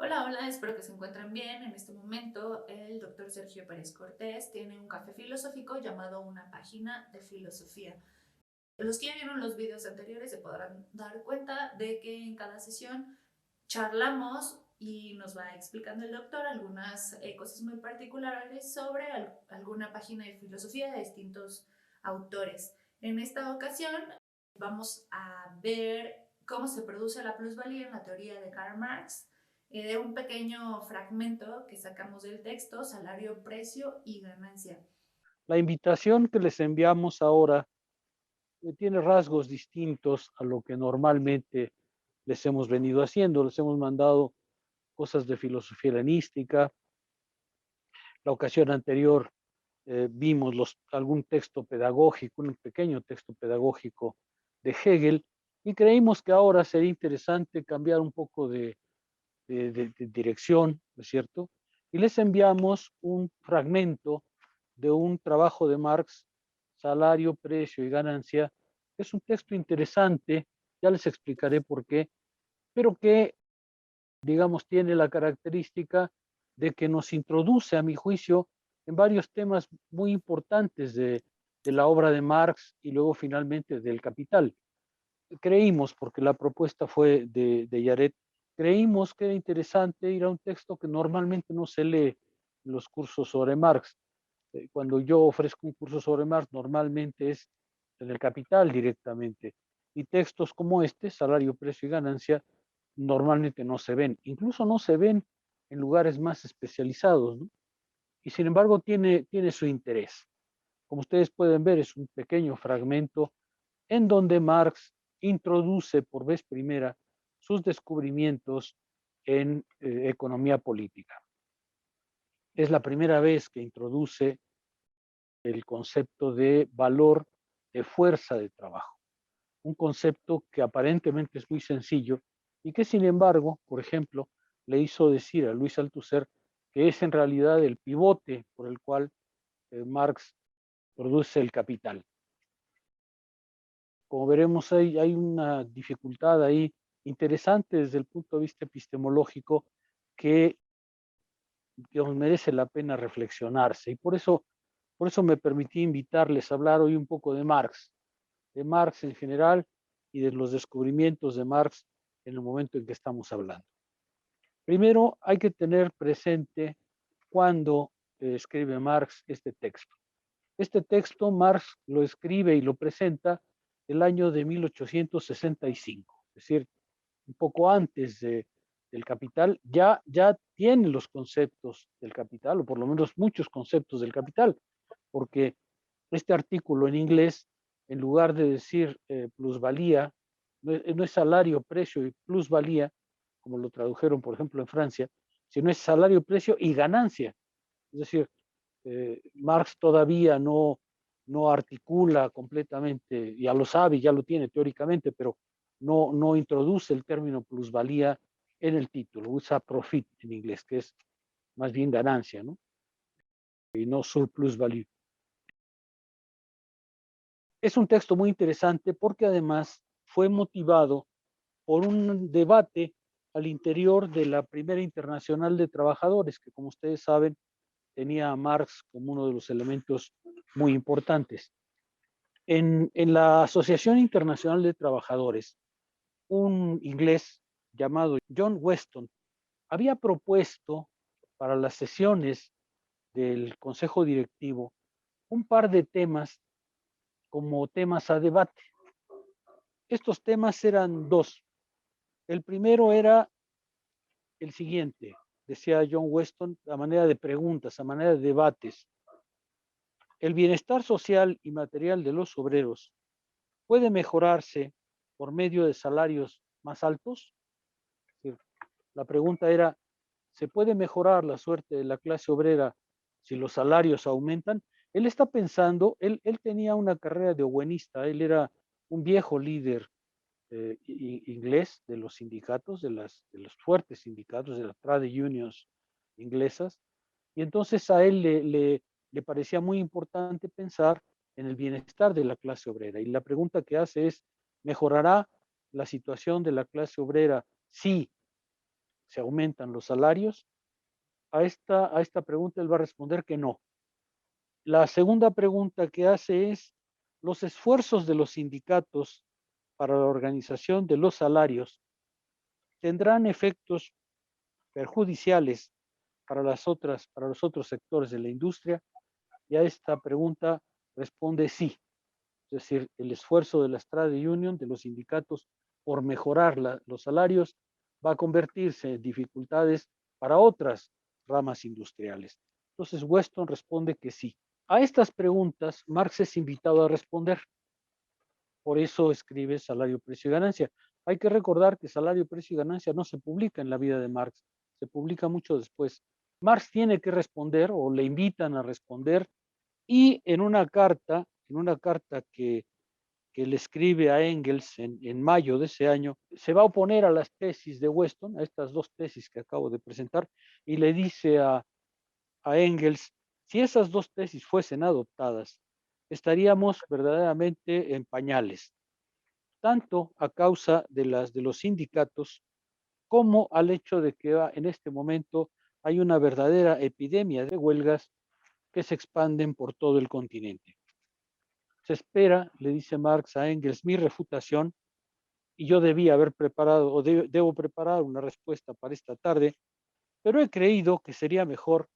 Hola, hola, espero que se encuentren bien. En este momento, el doctor Sergio Pérez Cortés tiene un café filosófico llamado Una página de filosofía. Los que ya vieron los videos anteriores se podrán dar cuenta de que en cada sesión charlamos y nos va explicando el doctor algunas cosas muy particulares sobre alguna página de filosofía de distintos autores. En esta ocasión vamos a ver cómo se produce la plusvalía en la teoría de Karl Marx, de un pequeño fragmento que sacamos del texto, salario, precio y ganancia. La invitación que les enviamos ahora tiene rasgos distintos a lo que normalmente les hemos venido haciendo. Les hemos mandado cosas de filosofía helenística. La ocasión anterior vimos algún texto pedagógico, un pequeño texto pedagógico de Hegel, y creímos que ahora sería interesante cambiar un poco de dirección, ¿no es cierto? Y les enviamos un fragmento de un trabajo de Marx, Salario, Precio y Ganancia. Es un texto interesante, ya les explicaré por qué, pero que, digamos, tiene la característica de que nos introduce, a mi juicio, en varios temas muy importantes de la obra de Marx y luego finalmente del Capital. Creímos, porque la propuesta fue de Yaret, creímos que era interesante ir a un texto que normalmente no se lee en los cursos sobre Marx. Cuando yo ofrezco un curso sobre Marx, normalmente es en el Capital directamente. Y textos como este, Salario, Precio y Ganancia, normalmente no se ven. Incluso no se ven en lugares más especializados, ¿no? Y sin embargo tiene su interés. Como ustedes pueden ver, es un pequeño fragmento en donde Marx introduce por vez primera sus descubrimientos en economía política. Es la primera vez que introduce el concepto de valor de fuerza de trabajo, un concepto que aparentemente es muy sencillo y que sin embargo, por ejemplo, le hizo decir a Luis Althusser que es en realidad el pivote por el cual Marx produce el capital. Como veremos, hay una dificultad ahí interesante desde el punto de vista epistemológico que digamos, merece la pena reflexionarse. Y por eso me permití invitarles a hablar hoy un poco de Marx en general y de los descubrimientos de Marx en el momento en que estamos hablando. Primero, hay que tener presente cuándo escribe Marx este texto. Este texto Marx lo escribe y lo presenta el año de 1865, es decir, un poco antes del Capital, ya tiene los conceptos del Capital, o por lo menos muchos conceptos del Capital, porque este artículo en inglés, en lugar de decir plusvalía, no es salario, precio y plusvalía, como lo tradujeron, por ejemplo, en Francia, sino es salario, precio y ganancia. Es decir, Marx todavía no articula completamente, ya lo sabe, ya lo tiene teóricamente, pero no introduce el término plusvalía en el título, usa profit en inglés, que es más bien ganancia, ¿no? Y no surplus value. Es un texto muy interesante porque además fue motivado por un debate al interior de la Primera Internacional de Trabajadores, que como ustedes saben, tenía a Marx como uno de los elementos muy importantes. En la Asociación Internacional de Trabajadores, un inglés llamado John Weston había propuesto para las sesiones del Consejo Directivo un par de temas como temas a debate. Estos temas eran dos. El primero era el siguiente, decía John Weston, a manera de preguntas, a manera de debates. ¿El bienestar social y material de los obreros puede mejorarse por medio de salarios más altos? La pregunta era, ¿se puede mejorar la suerte de la clase obrera si los salarios aumentan? Él está pensando, él tenía una carrera de owenista, él era un viejo líder inglés de los sindicatos, de los fuertes sindicatos, de las trade unions inglesas, y entonces a él le parecía muy importante pensar en el bienestar de la clase obrera. Y la pregunta que hace es, ¿mejorará la situación de la clase obrera si ¿Se aumentan los salarios? A esta pregunta él va a responder que no. La segunda pregunta que hace es, ¿los esfuerzos de los sindicatos para la organización de los salarios tendrán efectos perjudiciales para los otros sectores de la industria? Y a esta pregunta responde sí. Es decir, el esfuerzo de la Trade Union, de los sindicatos, por mejorar los salarios, va a convertirse en dificultades para otras ramas industriales. Entonces, Weston responde que sí. A estas preguntas, Marx es invitado a responder. Por eso escribe Salario, Precio y Ganancia. Hay que recordar que Salario, Precio y Ganancia no se publica en la vida de Marx, se publica mucho después. Marx tiene que responder o le invitan a responder y en una carta que le escribe a Engels en mayo de ese año, se va a oponer a las tesis de Weston, a estas dos tesis que acabo de presentar, y le dice a Engels, si esas dos tesis fuesen adoptadas, estaríamos verdaderamente en pañales, tanto a causa de los sindicatos como al hecho de que en este momento hay una verdadera epidemia de huelgas que se expanden por todo el continente. Se espera, le dice Marx a Engels, mi refutación, y yo debía haber preparado o debo preparar una respuesta para esta tarde, pero he creído que sería mejor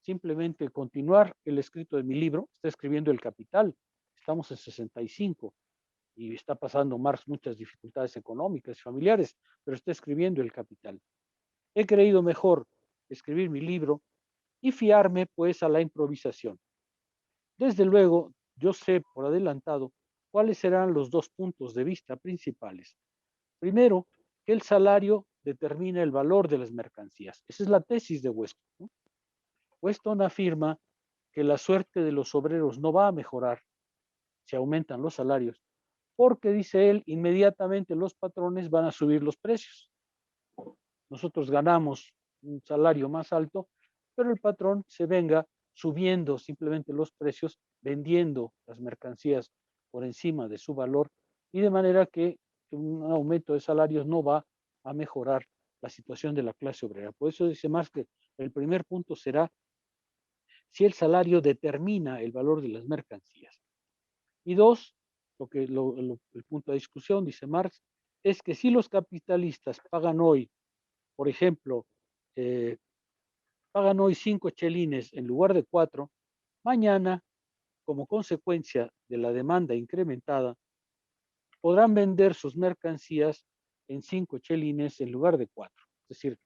simplemente continuar el escrito de mi libro. Está escribiendo El Capital, estamos en 65 y está pasando Marx muchas dificultades económicas y familiares, pero está escribiendo El Capital. He creído mejor escribir mi libro y fiarme pues a la improvisación. Desde luego, yo sé por adelantado cuáles serán los dos puntos de vista principales. Primero, que el salario determina el valor de las mercancías. Esa es la tesis de Weston, ¿no? Weston afirma que la suerte de los obreros no va a mejorar si aumentan los salarios, porque, dice él, inmediatamente los patrones van a subir los precios. Nosotros ganamos un salario más alto, pero el patrón se venga subiendo simplemente los precios, vendiendo las mercancías por encima de su valor, y de manera que un aumento de salarios no va a mejorar la situación de la clase obrera. Por eso dice más que el primer punto será si el salario determina el valor de las mercancías. Y dos, el punto de discusión, dice Marx, es que si los capitalistas pagan hoy, por ejemplo, eh, pagan hoy 5 chelines en lugar de 4, mañana, como consecuencia de la demanda incrementada, podrán vender sus mercancías en 5 chelines en lugar de 4. Es decir,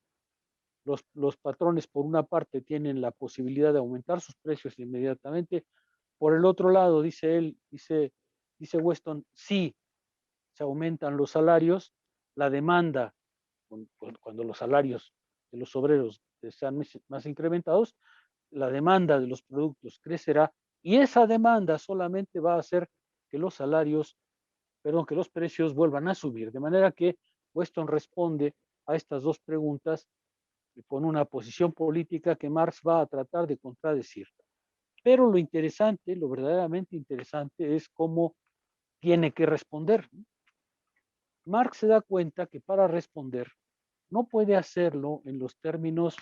los patrones por una parte tienen la posibilidad de aumentar sus precios inmediatamente. Por el otro lado, dice él, dice Weston, si se aumentan los salarios, la demanda, cuando los salarios de los obreros sean más incrementados, la demanda de los productos crecerá y esa demanda solamente va a hacer que los salarios, perdón, que los precios vuelvan a subir. De manera que Weston responde a estas dos preguntas con una posición política que Marx va a tratar de contradecir. Pero lo interesante, lo verdaderamente interesante es cómo tiene que responder. Marx se da cuenta que para responder no puede hacerlo en los términos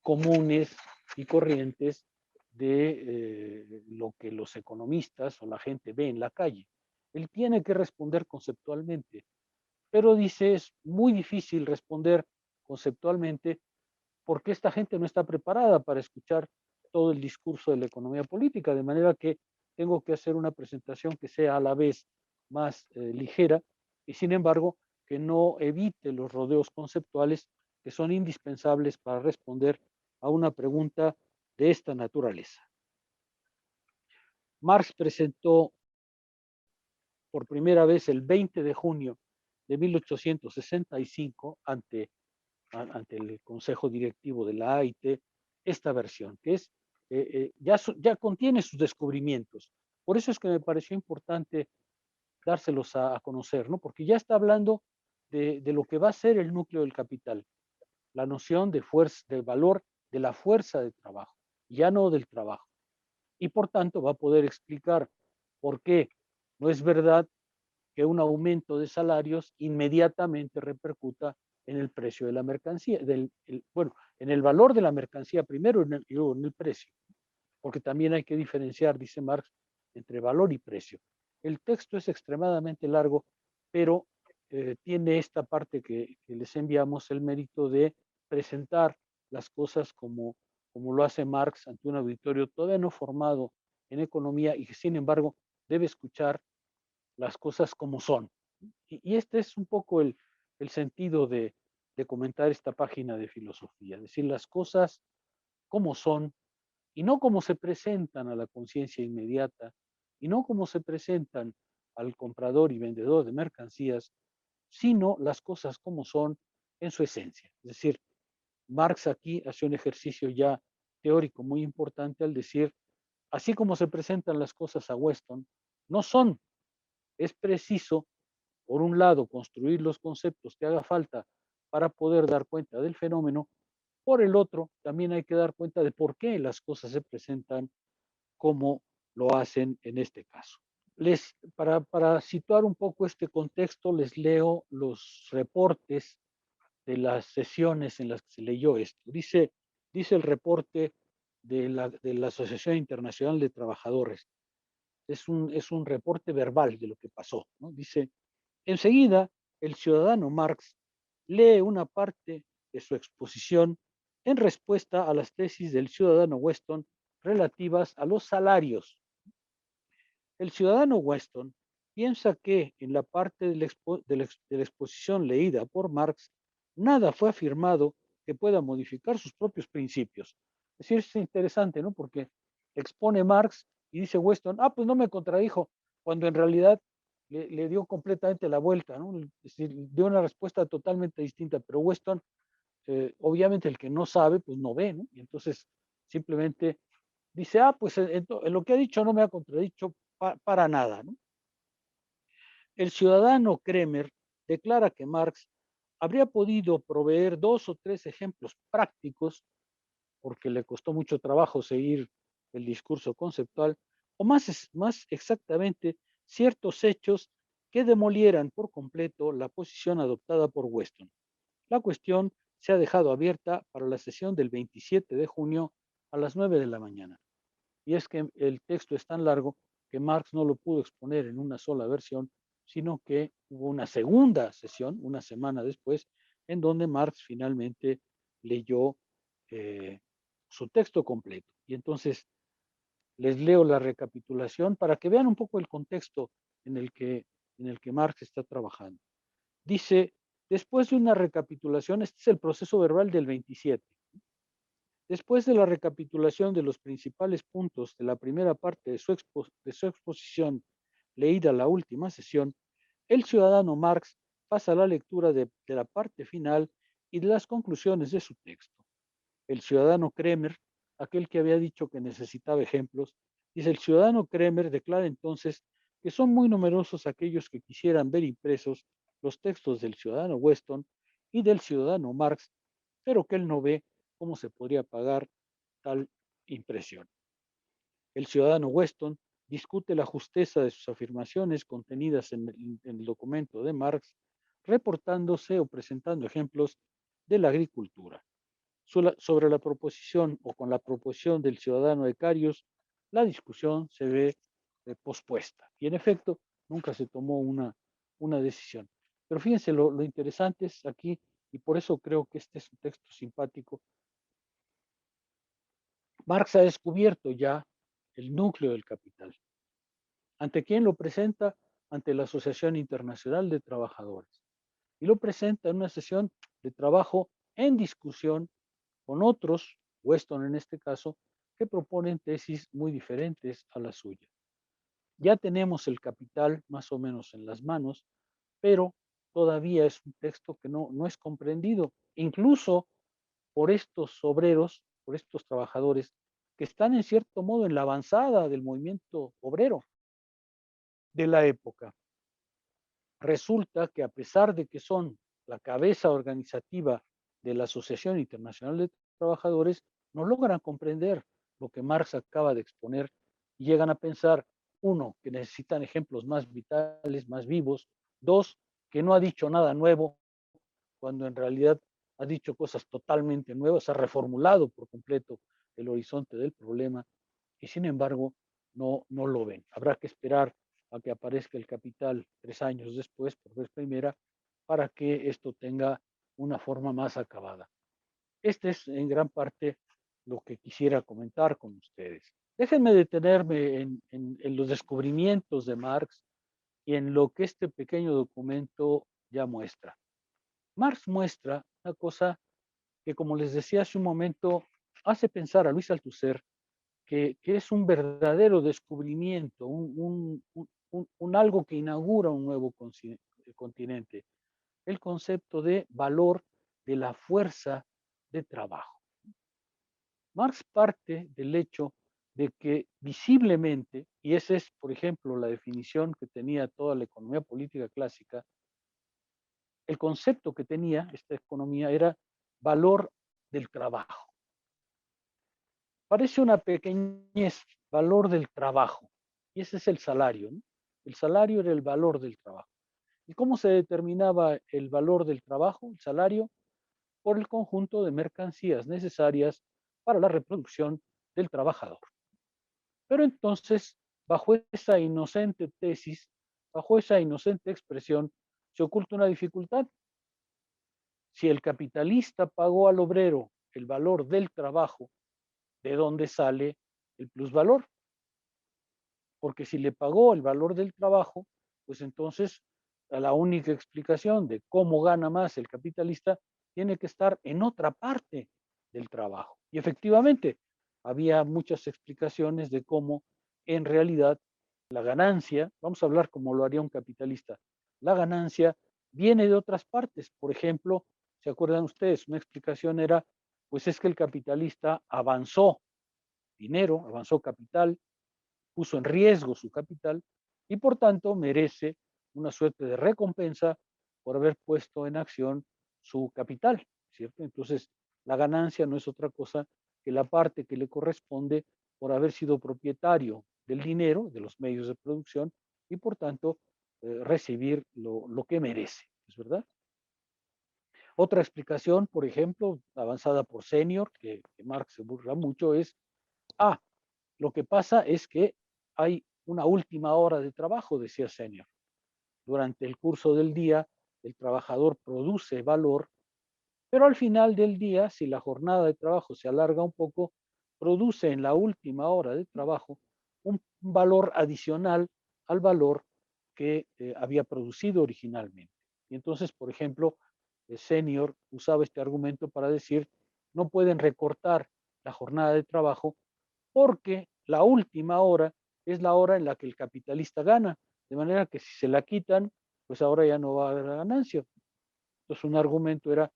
comunes y corrientes de lo que los economistas o la gente ve en la calle. Él tiene que responder conceptualmente, pero dice es muy difícil responder conceptualmente porque esta gente no está preparada para escuchar todo el discurso de la economía política, de manera que tengo que hacer una presentación que sea a la vez más ligera y sin embargo que no evite los rodeos conceptuales que son indispensables para responder a una pregunta de esta naturaleza. Marx presentó por primera vez el 20 de junio de 1865 ante el Consejo Directivo de la AIT esta versión, que es ya contiene sus descubrimientos. Por eso es que me pareció importante dárselos a conocer, ¿no? Porque ya está hablando de lo que va a ser el núcleo del capital, la noción de fuerza, del valor de la fuerza de trabajo, ya no del trabajo. Y por tanto va a poder explicar por qué no es verdad que un aumento de salarios inmediatamente repercuta en el precio de la mercancía, bueno, en el valor de la mercancía primero y luego en el precio, porque también hay que diferenciar, dice Marx, entre valor y precio. El texto es extremadamente largo, pero tiene esta parte que les enviamos, el mérito de presentar las cosas como lo hace Marx ante un auditorio todavía no formado en economía y que sin embargo debe escuchar las cosas como son. Y este es un poco el sentido de comentar esta página de filosofía, decir las cosas como son y no como se presentan a la conciencia inmediata y no como se presentan al comprador y vendedor de mercancías, sino las cosas como son en su esencia. Es decir, Marx aquí hace un ejercicio ya teórico muy importante al decir, así como se presentan las cosas a Weston, no son. Es preciso, por un lado, construir los conceptos que haga falta para poder dar cuenta del fenómeno. Por el otro, también hay que dar cuenta de por qué las cosas se presentan como lo hacen en este caso. Para situar un poco este contexto, les leo los reportes de las sesiones en las que se leyó esto. Dice el reporte de la Asociación Internacional de Trabajadores. Es un reporte verbal de lo que pasó, ¿no? Dice, enseguida, el ciudadano Marx lee una parte de su exposición en respuesta a las tesis del ciudadano Weston relativas a los salarios. El ciudadano Weston piensa que en la parte de la exposición leída por Marx, nada fue afirmado que pueda modificar sus propios principios. Es decir, es interesante, ¿no? Porque expone Marx y dice Weston, pues no me contradijo, cuando en realidad le dio completamente la vuelta, ¿no? Es decir, dio una respuesta totalmente distinta, pero Weston, obviamente el que no sabe, pues no ve, ¿no? Y entonces simplemente dice, pues en lo que ha dicho no me ha contradicho para nada, ¿no? El ciudadano Kremer declara que Marx habría podido proveer 2 o 3 ejemplos prácticos, porque le costó mucho trabajo seguir el discurso conceptual, o más exactamente ciertos hechos que demolieran por completo la posición adoptada por Weston. La cuestión se ha dejado abierta para la sesión del 27 de junio a las 9 de la mañana. Y es que el texto es tan largo que Marx no lo pudo exponer en una sola versión, sino que hubo una segunda sesión, una semana después, en donde Marx finalmente leyó su texto completo. Y entonces les leo la recapitulación para que vean un poco el contexto en el que Marx está trabajando. Dice, después de una recapitulación, este es el proceso verbal del 27. Después de la recapitulación de los principales puntos de la primera parte de su exposición leída la última sesión, el ciudadano Marx pasa a la lectura de la parte final y de las conclusiones de su texto. El ciudadano Kremer, aquel que había dicho que necesitaba ejemplos, dice, el ciudadano Kremer declara entonces que son muy numerosos aquellos que quisieran ver impresos los textos del ciudadano Weston y del ciudadano Marx, pero que él no ve cómo se podría pagar tal impresión. El ciudadano Weston discute la justeza de sus afirmaciones contenidas en el documento de Marx, reportándose o presentando ejemplos de la agricultura. Sobre la proposición o con la proposición del ciudadano de Carios, la discusión se ve pospuesta. Y en efecto, nunca se tomó una decisión. Pero fíjense, lo interesante es aquí, y por eso creo que este es un texto simpático. Marx ha descubierto ya el núcleo del capital. ¿Ante quién lo presenta? Ante la Asociación Internacional de Trabajadores. Y lo presenta en una sesión de trabajo en discusión con otros, Weston en este caso, que proponen tesis muy diferentes a la suya. Ya tenemos el capital más o menos en las manos, pero todavía es un texto que no es comprendido, incluso por estos obreros, por estos trabajadores que están en cierto modo en la avanzada del movimiento obrero de la época. Resulta que a pesar de que son la cabeza organizativa de la Asociación Internacional de Trabajadores, no logran comprender lo que Marx acaba de exponer y llegan a pensar, uno, que necesitan ejemplos más vitales, más vivos; dos, que no ha dicho nada nuevo, cuando en realidad ha dicho cosas totalmente nuevas, ha reformulado por completo el horizonte del problema y sin embargo no lo ven. Habrá que esperar a que aparezca el capital 3 años después, por vez primera, para que esto tenga una forma más acabada. Este es en gran parte lo que quisiera comentar con ustedes. Déjenme detenerme en los descubrimientos de Marx y en lo que este pequeño documento ya muestra. Marx muestra una cosa que, como les decía hace un momento, hace pensar a Luis Althusser que es un verdadero descubrimiento, un algo que inaugura un nuevo continente, el concepto de valor de la fuerza de trabajo. Marx parte del hecho de que visiblemente, y esa es, por ejemplo, la definición que tenía toda la economía política clásica, el concepto que tenía esta economía era valor del trabajo. Parece una pequeñez, valor del trabajo, y ese es el salario, ¿no? El salario era el valor del trabajo. ¿Y cómo se determinaba el valor del trabajo, el salario? Por el conjunto de mercancías necesarias para la reproducción del trabajador. Pero entonces, bajo esa inocente tesis, bajo esa inocente expresión, se oculta una dificultad. Si el capitalista pagó al obrero el valor del trabajo, ¿de dónde sale el plusvalor? Porque si le pagó el valor del trabajo, pues entonces la única explicación de cómo gana más el capitalista tiene que estar en otra parte del trabajo. Y efectivamente, había muchas explicaciones de cómo en realidad la ganancia, vamos a hablar como lo haría un capitalista, la ganancia viene de otras partes. Por ejemplo, ¿se acuerdan ustedes? Una explicación era, pues es que el capitalista avanzó dinero, avanzó capital, puso en riesgo su capital y por tanto merece una suerte de recompensa por haber puesto en acción su capital, ¿cierto? Entonces, la ganancia no es otra cosa que la parte que le corresponde por haber sido propietario del dinero, de los medios de producción y por tanto recibir lo que merece, ¿es verdad? Otra explicación, por ejemplo, avanzada por Senior, que Marx se burla mucho, es, lo que pasa es que hay una última hora de trabajo, decía Senior. Durante el curso del día, el trabajador produce valor, pero al final del día, si la jornada de trabajo se alarga un poco, produce en la última hora de trabajo un valor adicional al valor que había producido originalmente. Y entonces, por ejemplo, Senior usaba este argumento para decir, no pueden recortar la jornada de trabajo porque la última hora es la hora en la que el capitalista gana, de manera que si se la quitan, pues ahora ya no va a haber la ganancia. Entonces un argumento era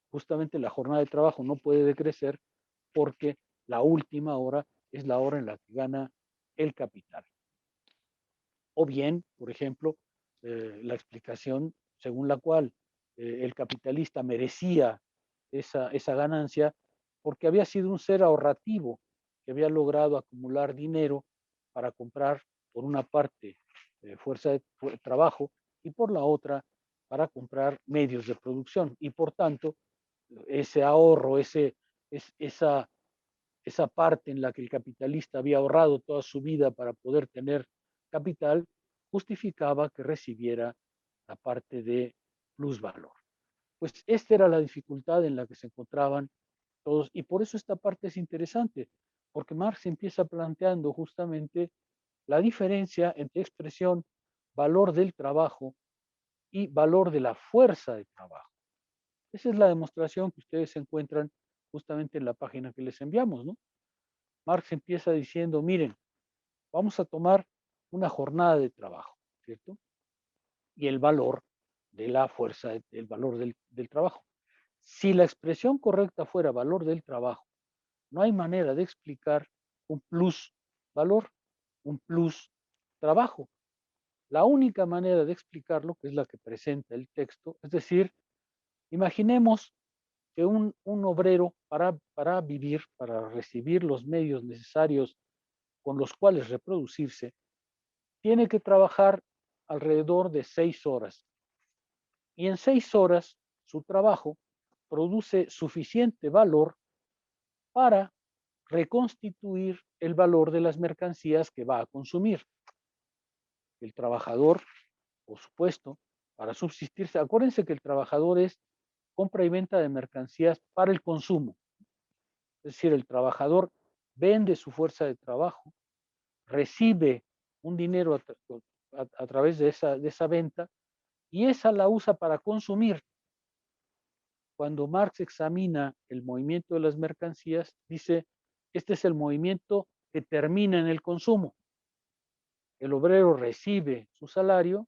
justamente la jornada de trabajo no puede decrecer porque la última hora es la hora en la que gana el capital. O bien, por ejemplo, la explicación según la cual el capitalista merecía esa ganancia porque había sido un ser ahorrativo que había logrado acumular dinero para comprar, por una parte, fuerza de trabajo y por la otra, para comprar medios de producción. Y por tanto, ese ahorro, esa parte en la que el capitalista había ahorrado toda su vida para poder tener capital, justificaba que recibiera la parte de plusvalor. Pues esta era la dificultad en la que se encontraban todos, y por eso esta parte es interesante, porque Marx empieza planteando justamente la diferencia entre expresión, valor del trabajo y valor de la fuerza de trabajo. Esa es la demostración que ustedes encuentran justamente en la página que les enviamos, ¿no? Marx empieza diciendo, miren, vamos a tomar una jornada de trabajo, ¿cierto? Y el valor de la fuerza, el valor del trabajo. Si la expresión correcta fuera valor del trabajo, no hay manera de explicar un plus valor, un plus trabajo. La única manera de explicarlo, que es la que presenta el texto, es decir, imaginemos que un obrero para vivir, para recibir los medios necesarios con los cuales reproducirse, tiene que trabajar alrededor de 6 horas. Y en 6 horas su trabajo produce suficiente valor para reconstituir el valor de las mercancías que va a consumir. El trabajador, por supuesto, para subsistirse, acuérdense que el trabajador es compra y venta de mercancías para el consumo. Es decir, el trabajador vende su fuerza de trabajo, recibe un dinero a través de esa venta y esa la usa para consumir. Cuando Marx examina el movimiento de las mercancías, dice, este es el movimiento que termina en el consumo. El obrero recibe su salario,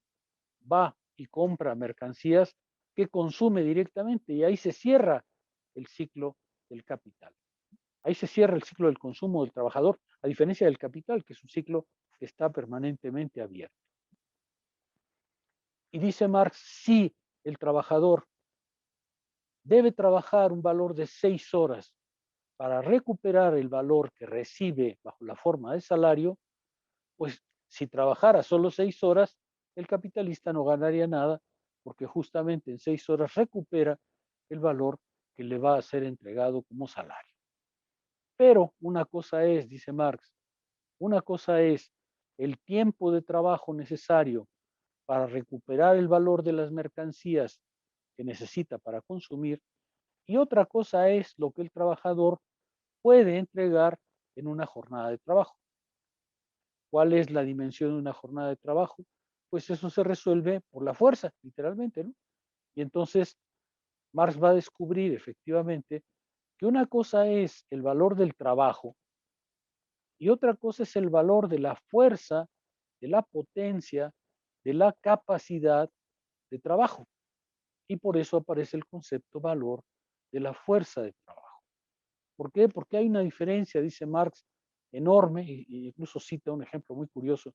va y compra mercancías que consume directamente y ahí se cierra el ciclo del capital. Ahí se cierra el ciclo del consumo del trabajador, a diferencia del capital, que es un ciclo que está permanentemente abierto. Y dice Marx, si el trabajador debe trabajar un valor de 6 horas para recuperar el valor que recibe bajo la forma de salario, pues si trabajara solo 6 horas, el capitalista no ganaría nada porque justamente en 6 horas recupera el valor que le va a ser entregado como salario. Pero una cosa es, dice Marx, una cosa es el tiempo de trabajo necesario para recuperar el valor de las mercancías que necesita para consumir y otra cosa es lo que el trabajador puede entregar en una jornada de trabajo. ¿Cuál es la dimensión de una jornada de trabajo? Pues eso se resuelve por la fuerza, literalmente, ¿no? Y entonces Marx va a descubrir efectivamente que una cosa es el valor del trabajo y otra cosa es el valor de la fuerza, de la potencia, de la capacidad de trabajo. Y por eso aparece el concepto valor de la fuerza de trabajo. ¿Por qué? Porque hay una diferencia, dice Marx, enorme, y incluso cita un ejemplo muy curioso,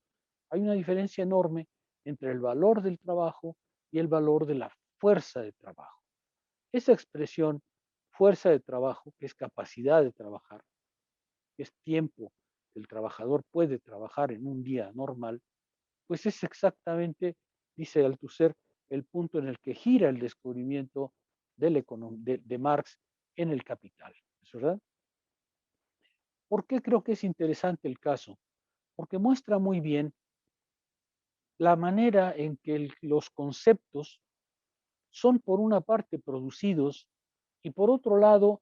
hay una diferencia enorme entre el valor del trabajo y el valor de la fuerza de trabajo. Esa expresión, fuerza de trabajo, que es capacidad de trabajar, que es tiempo que el trabajador puede trabajar en un día normal, pues es exactamente, dice Althusser, el punto en el que gira el descubrimiento de Marx en el Capital. ¿Es verdad? ¿Por qué creo que es interesante el caso? Porque muestra muy bien la manera en que los conceptos son por una parte producidos y por otro lado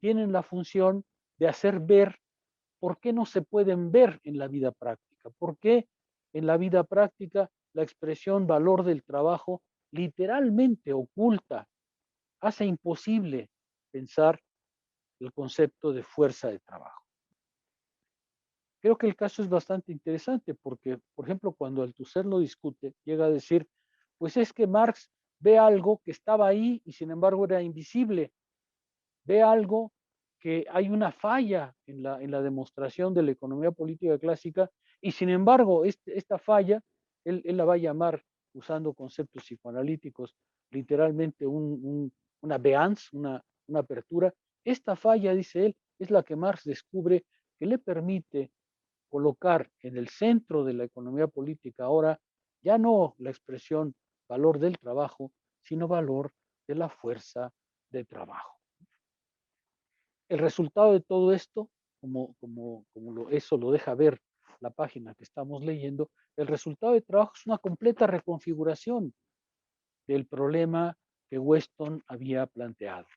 tienen la función de hacer ver por qué no se pueden ver en la vida práctica, por qué en la vida práctica la expresión valor del trabajo literalmente oculta, hace imposible pensar el concepto de fuerza de trabajo. Creo que el caso es bastante interesante porque, por ejemplo, cuando Althusser lo discute, llega a decir, pues es que Marx ve algo que estaba ahí y sin embargo era invisible, ve algo que hay una falla en la demostración de la economía política clásica y sin embargo esta falla, él la va a llamar, usando conceptos psicoanalíticos, literalmente una béance, una apertura. Esta falla, dice él, es la que Marx descubre que le permite colocar en el centro de la economía política ahora ya no la expresión valor del trabajo, sino valor de la fuerza de trabajo. El resultado de todo esto, eso lo deja ver la página que estamos leyendo, el resultado de trabajo es una completa reconfiguración del problema que Weston había planteado.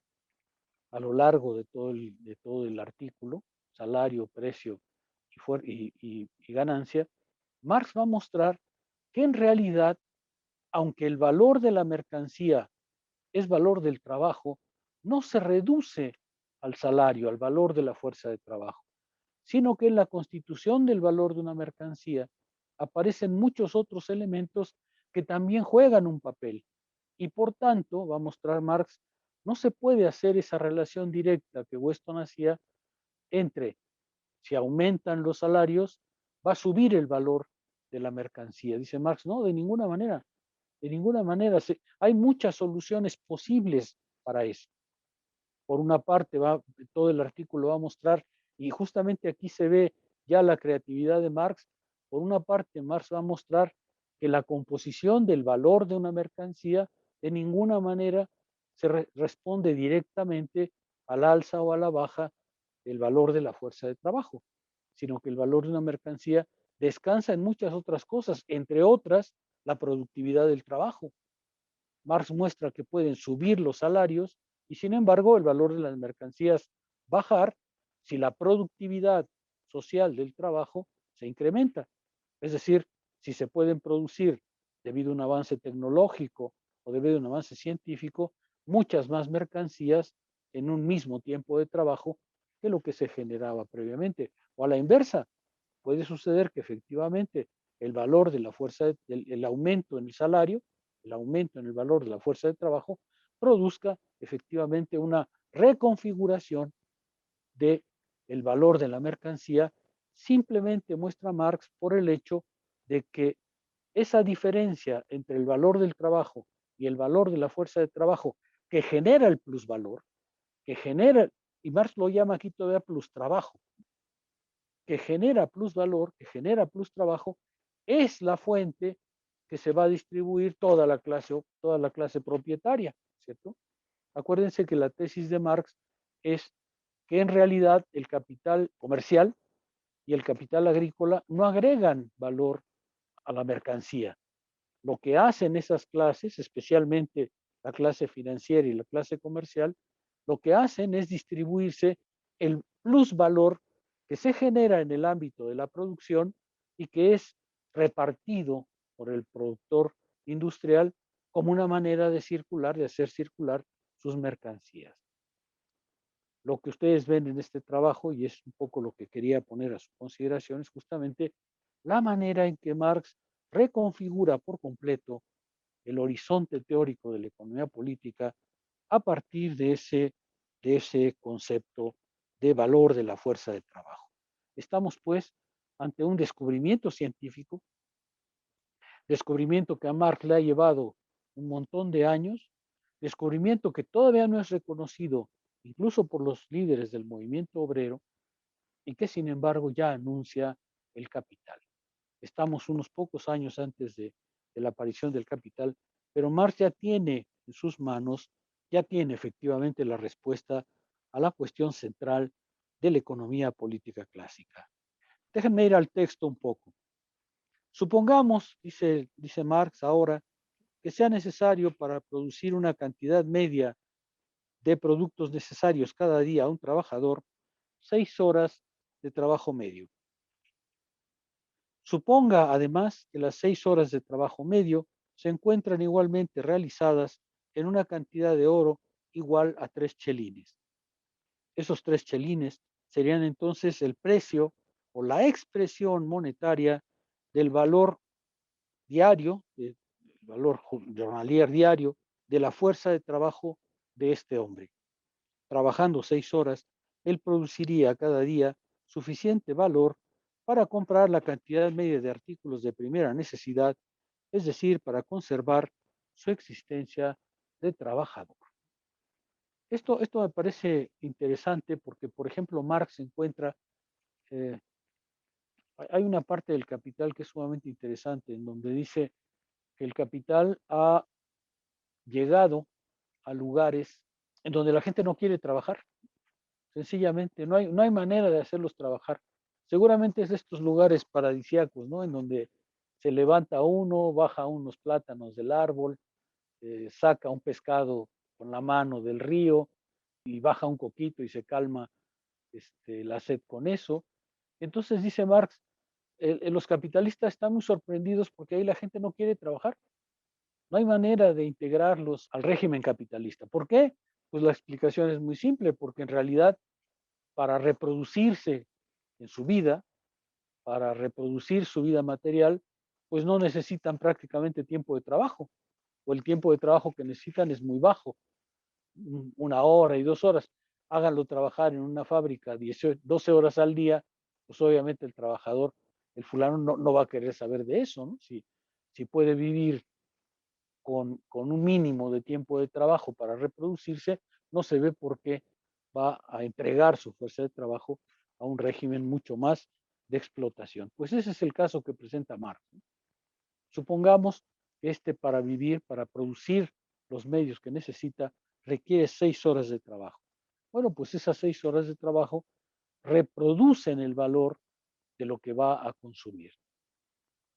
A lo largo de todo el artículo, salario, precio y ganancia, Marx va a mostrar que en realidad, aunque el valor de la mercancía es valor del trabajo, no se reduce al salario, al valor de la fuerza de trabajo, sino que en la constitución del valor de una mercancía aparecen muchos otros elementos que también juegan un papel. Y por tanto, va a mostrar Marx, no se puede hacer esa relación directa que Weston hacía entre si aumentan los salarios, va a subir el valor de la mercancía. Dice Marx, no, de ninguna manera, de ninguna manera. Hay muchas soluciones posibles para eso. Por una parte, todo el artículo va a mostrar, y justamente aquí se ve ya la creatividad de Marx, por una parte, Marx va a mostrar que la composición del valor de una mercancía de ninguna manera responde directamente al alza o a la baja del valor de la fuerza de trabajo, sino que el valor de una mercancía descansa en muchas otras cosas, entre otras la productividad del trabajo. Marx muestra que pueden subir los salarios y sin embargo el valor de las mercancías bajar si la productividad social del trabajo se incrementa. Es decir, si se pueden producir debido a un avance tecnológico o debido a un avance científico muchas más mercancías en un mismo tiempo de trabajo que lo que se generaba previamente. O a la inversa, puede suceder que efectivamente el valor de la fuerza, el aumento en el salario, el aumento en el valor de la fuerza de trabajo, produzca efectivamente una reconfiguración de el valor de la mercancía, simplemente muestra Marx por el hecho de que esa diferencia entre el valor del trabajo y el valor de la fuerza de trabajo que genera el plusvalor, que genera, y Marx lo llama aquí todavía plus trabajo, que genera plusvalor, que genera plus trabajo, es la fuente que se va a distribuir toda la clase propietaria, ¿cierto? Acuérdense que la tesis de Marx es que en realidad el capital comercial y el capital agrícola no agregan valor a la mercancía. Lo que hacen esas clases, especialmente la clase financiera y la clase comercial, lo que hacen es distribuirse el plusvalor que se genera en el ámbito de la producción y que es repartido por el productor industrial como una manera de circular, de hacer circular sus mercancías. Lo que ustedes ven en este trabajo, y es un poco lo que quería poner a su consideración, es justamente la manera en que Marx reconfigura por completo el horizonte teórico de la economía política a partir de ese concepto de valor de la fuerza de trabajo. Estamos pues ante un descubrimiento científico, descubrimiento que a Marx le ha llevado un montón de años, descubrimiento que todavía no es reconocido incluso por los líderes del movimiento obrero y que sin embargo ya anuncia el capital. Estamos unos pocos años antes de la aparición del capital, pero Marx ya tiene en sus manos, ya tiene efectivamente la respuesta a la cuestión central de la economía política clásica. Déjenme ir al texto un poco. Supongamos, dice Marx ahora, que sea necesario para producir una cantidad media de productos necesarios cada día a un trabajador, 6 horas de trabajo medio. Suponga además que las 6 horas de trabajo medio se encuentran igualmente realizadas en una cantidad de oro igual a 3 chelines. Esos 3 chelines serían entonces el precio o la expresión monetaria del valor diario, del valor jornalier diario de la fuerza de trabajo de este hombre. Trabajando 6 horas, él produciría cada día suficiente valor para comprar la cantidad media de artículos de primera necesidad, es decir, para conservar su existencia de trabajador. Esto me parece interesante porque, por ejemplo, Marx encuentra, eh, hay una parte del capital que es sumamente interesante, en donde dice que el capital ha llegado a lugares en donde la gente no quiere trabajar. Sencillamente, no hay manera de hacerlos trabajar. Seguramente es de estos lugares paradisíacos, ¿no? En donde se levanta uno, baja unos plátanos del árbol, saca un pescado con la mano del río y baja un coquito y se calma la sed con eso. Entonces dice Marx, los capitalistas están muy sorprendidos porque ahí la gente no quiere trabajar. No hay manera de integrarlos al régimen capitalista. ¿Por qué? Pues la explicación es muy simple, porque en realidad para reproducirse en su vida, para reproducir su vida material, pues no necesitan prácticamente tiempo de trabajo, o el tiempo de trabajo que necesitan es muy bajo, 1 hora y 2 horas. Háganlo trabajar en una fábrica 12 horas al día, pues obviamente el trabajador, el fulano no va a querer saber de eso, ¿no? Si puede vivir con un mínimo de tiempo de trabajo para reproducirse, no se ve por qué va a entregar su fuerza de trabajo a un régimen mucho más de explotación. Pues ese es el caso que presenta Marx. Supongamos que para vivir, para producir los medios que necesita, requiere 6 horas de trabajo. Bueno, pues esas 6 horas de trabajo reproducen el valor de lo que va a consumir.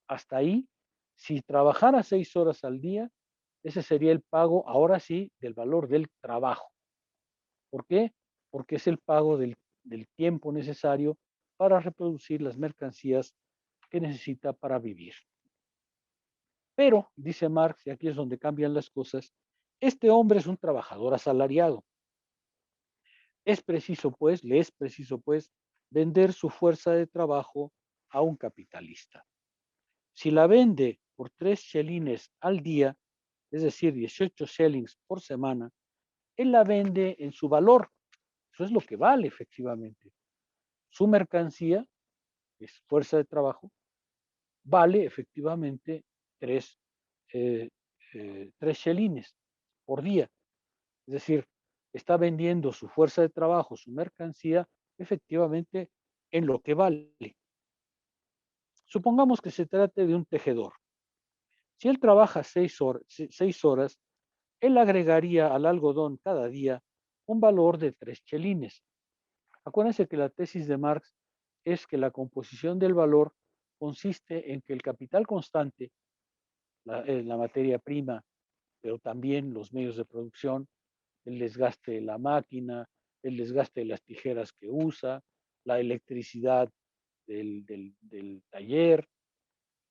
Hasta ahí, si trabajara 6 horas al día, ese sería el pago, ahora sí, del valor del trabajo. ¿Por qué? Porque es el pago del tiempo necesario para reproducir las mercancías que necesita para vivir. Pero, dice Marx, y aquí es donde cambian las cosas, este hombre es un trabajador asalariado. Le es preciso, pues, vender su fuerza de trabajo a un capitalista. Si la vende por 3 chelines al día, es decir, 18 shillings por semana, él la vende en su valor. Eso es lo que vale efectivamente. Su mercancía, que es fuerza de trabajo, vale efectivamente 3 chelines por día. Es decir, está vendiendo su fuerza de trabajo, su mercancía, efectivamente en lo que vale. Supongamos que se trate de un tejedor. Si él trabaja 6 horas, él agregaría al algodón cada día un valor de 3 chelines. Acuérdense que la tesis de Marx es que la composición del valor consiste en que el capital constante, la materia prima, pero también los medios de producción, el desgaste de la máquina, el desgaste de las tijeras que usa, la electricidad del taller,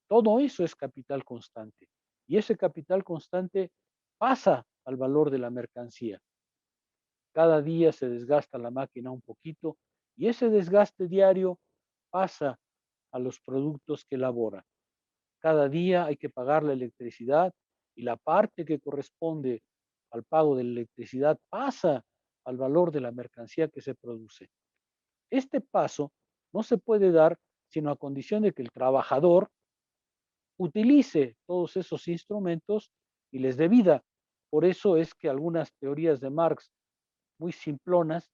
todo eso es capital constante. Y ese capital constante pasa al valor de la mercancía. Cada día se desgasta la máquina un poquito y ese desgaste diario pasa a los productos que elabora. Cada día hay que pagar la electricidad y la parte que corresponde al pago de la electricidad pasa al valor de la mercancía que se produce. Este paso no se puede dar sino a condición de que el trabajador utilice todos esos instrumentos y les dé vida. Por eso es que algunas teorías de Marx muy simplonas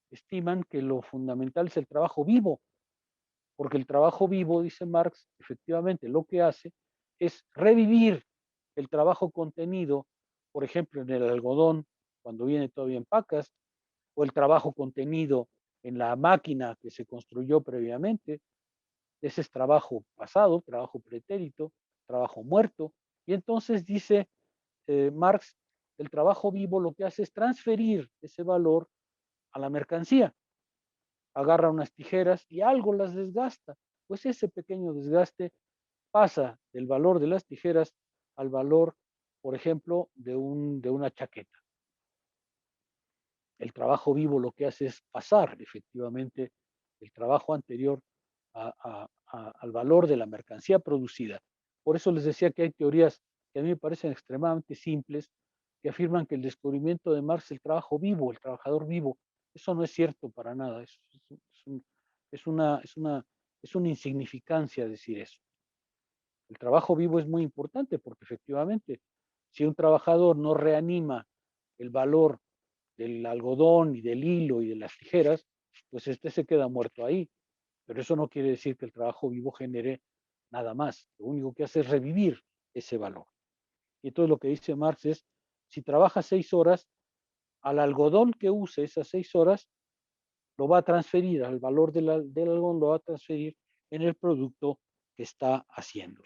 estiman que lo fundamental es el trabajo vivo, porque el trabajo vivo, dice Marx, efectivamente lo que hace es revivir el trabajo contenido, por ejemplo, en el algodón, cuando viene todavía en pacas, o el trabajo contenido en la máquina que se construyó previamente. Ese es trabajo pasado, trabajo pretérito, trabajo muerto. Y entonces dice Marx, el trabajo vivo lo que hace es transferir ese valor a la mercancía. Agarra unas tijeras y algo las desgasta. Pues ese pequeño desgaste pasa del valor de las tijeras al valor, por ejemplo, de una chaqueta. El trabajo vivo lo que hace es pasar efectivamente el trabajo anterior al valor de la mercancía producida. Por eso les decía que hay teorías que a mí me parecen extremadamente simples, que afirman que el descubrimiento de Marx, el trabajo vivo, el trabajador vivo, eso no es cierto para nada. Es una insignificancia decir eso. El trabajo vivo es muy importante porque efectivamente, si un trabajador no reanima el valor del algodón y del hilo y de las tijeras, pues este se queda muerto ahí. Pero eso no quiere decir que el trabajo vivo genere nada más. Lo único que hace es revivir ese valor. Y entonces lo que dice Marx es, si trabaja 6 horas, al algodón que use esas 6 horas, lo va a transferir, al valor del algodón lo va a transferir en el producto que está haciendo.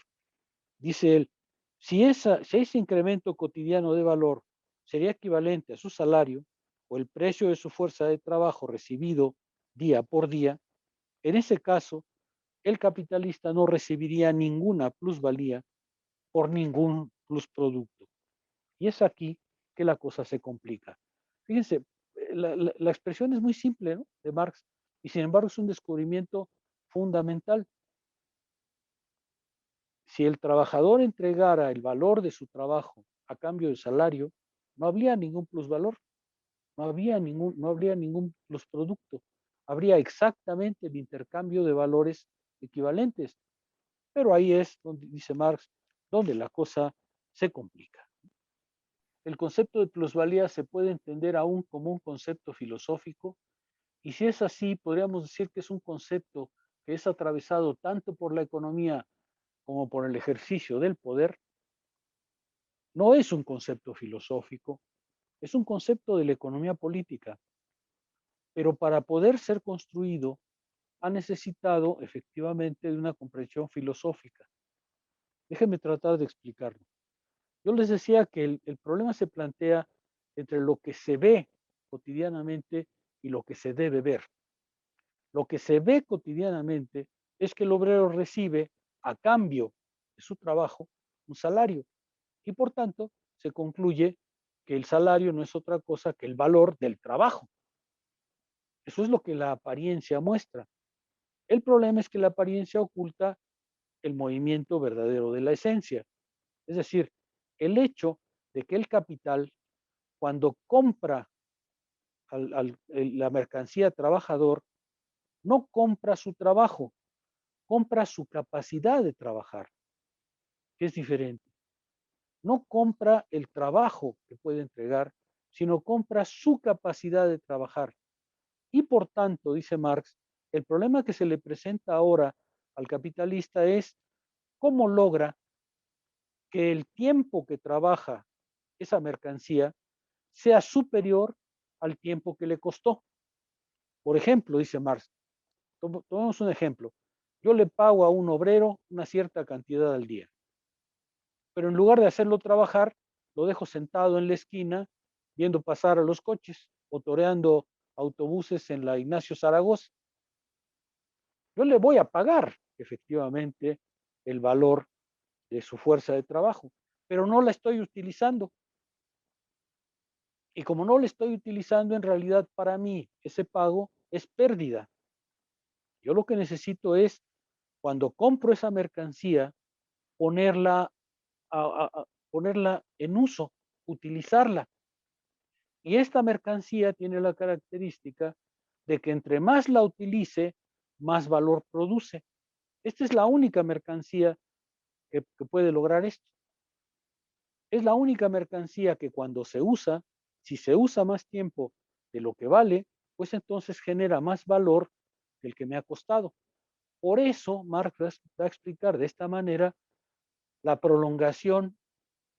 Dice él, si ese incremento cotidiano de valor sería equivalente a su salario o el precio de su fuerza de trabajo recibido día por día, en ese caso, el capitalista no recibiría ninguna plusvalía por ningún plusproducto. Y es aquí que la cosa se complica. Fíjense, la expresión es muy simple, ¿no?, de Marx, y sin embargo es un descubrimiento fundamental. Si el trabajador entregara el valor de su trabajo a cambio de salario, no habría ningún plusvalor, no habría ningún plusproducto. Habría exactamente el intercambio de valores equivalentes. Pero ahí es donde, dice Marx, donde la cosa se complica. El concepto de plusvalía se puede entender aún como un concepto filosófico, y si es así, podríamos decir que es un concepto que es atravesado tanto por la economía como por el ejercicio del poder. No es un concepto filosófico, Es un concepto de la economía política, pero para poder ser construido ha necesitado efectivamente de una comprensión filosófica. Déjenme tratar de explicarlo. Yo les decía que el problema se plantea entre lo que se ve cotidianamente y lo que se debe ver. Lo que se ve cotidianamente es que el obrero recibe a cambio de su trabajo un salario y por tanto se concluye que el salario no es otra cosa que el valor del trabajo. Eso es lo que la apariencia muestra. El problema es que la apariencia oculta el movimiento verdadero de la esencia. Es decir, el hecho de que el capital, cuando compra la mercancía trabajador, no compra su trabajo, compra su capacidad de trabajar, que es diferente. No compra el trabajo que puede entregar, sino compra su capacidad de trabajar. Y por tanto, dice Marx, el problema que se le presenta ahora al capitalista es cómo logra que el tiempo que trabaja esa mercancía sea superior al tiempo que le costó. Por ejemplo, dice Marx, tomemos un ejemplo. Yo le pago a un obrero una cierta cantidad al día, pero en lugar de hacerlo trabajar, lo dejo sentado en la esquina viendo pasar a los coches o toreando autobuses en la Ignacio Zaragoza. Yo le voy a pagar efectivamente el valor de su fuerza de trabajo, pero no la estoy utilizando. Y como no la estoy utilizando, en realidad para mí ese pago es pérdida. Yo lo que necesito es, cuando compro esa mercancía, ponerla, ponerla en uso, utilizarla. Y esta mercancía tiene la característica de que entre más la utilice, más valor produce. Esta es la única mercancía que puede lograr esto. Es la única mercancía que cuando se usa, si se usa más tiempo de lo que vale, pues entonces genera más valor que el que me ha costado. Por eso Marx va a explicar de esta manera la prolongación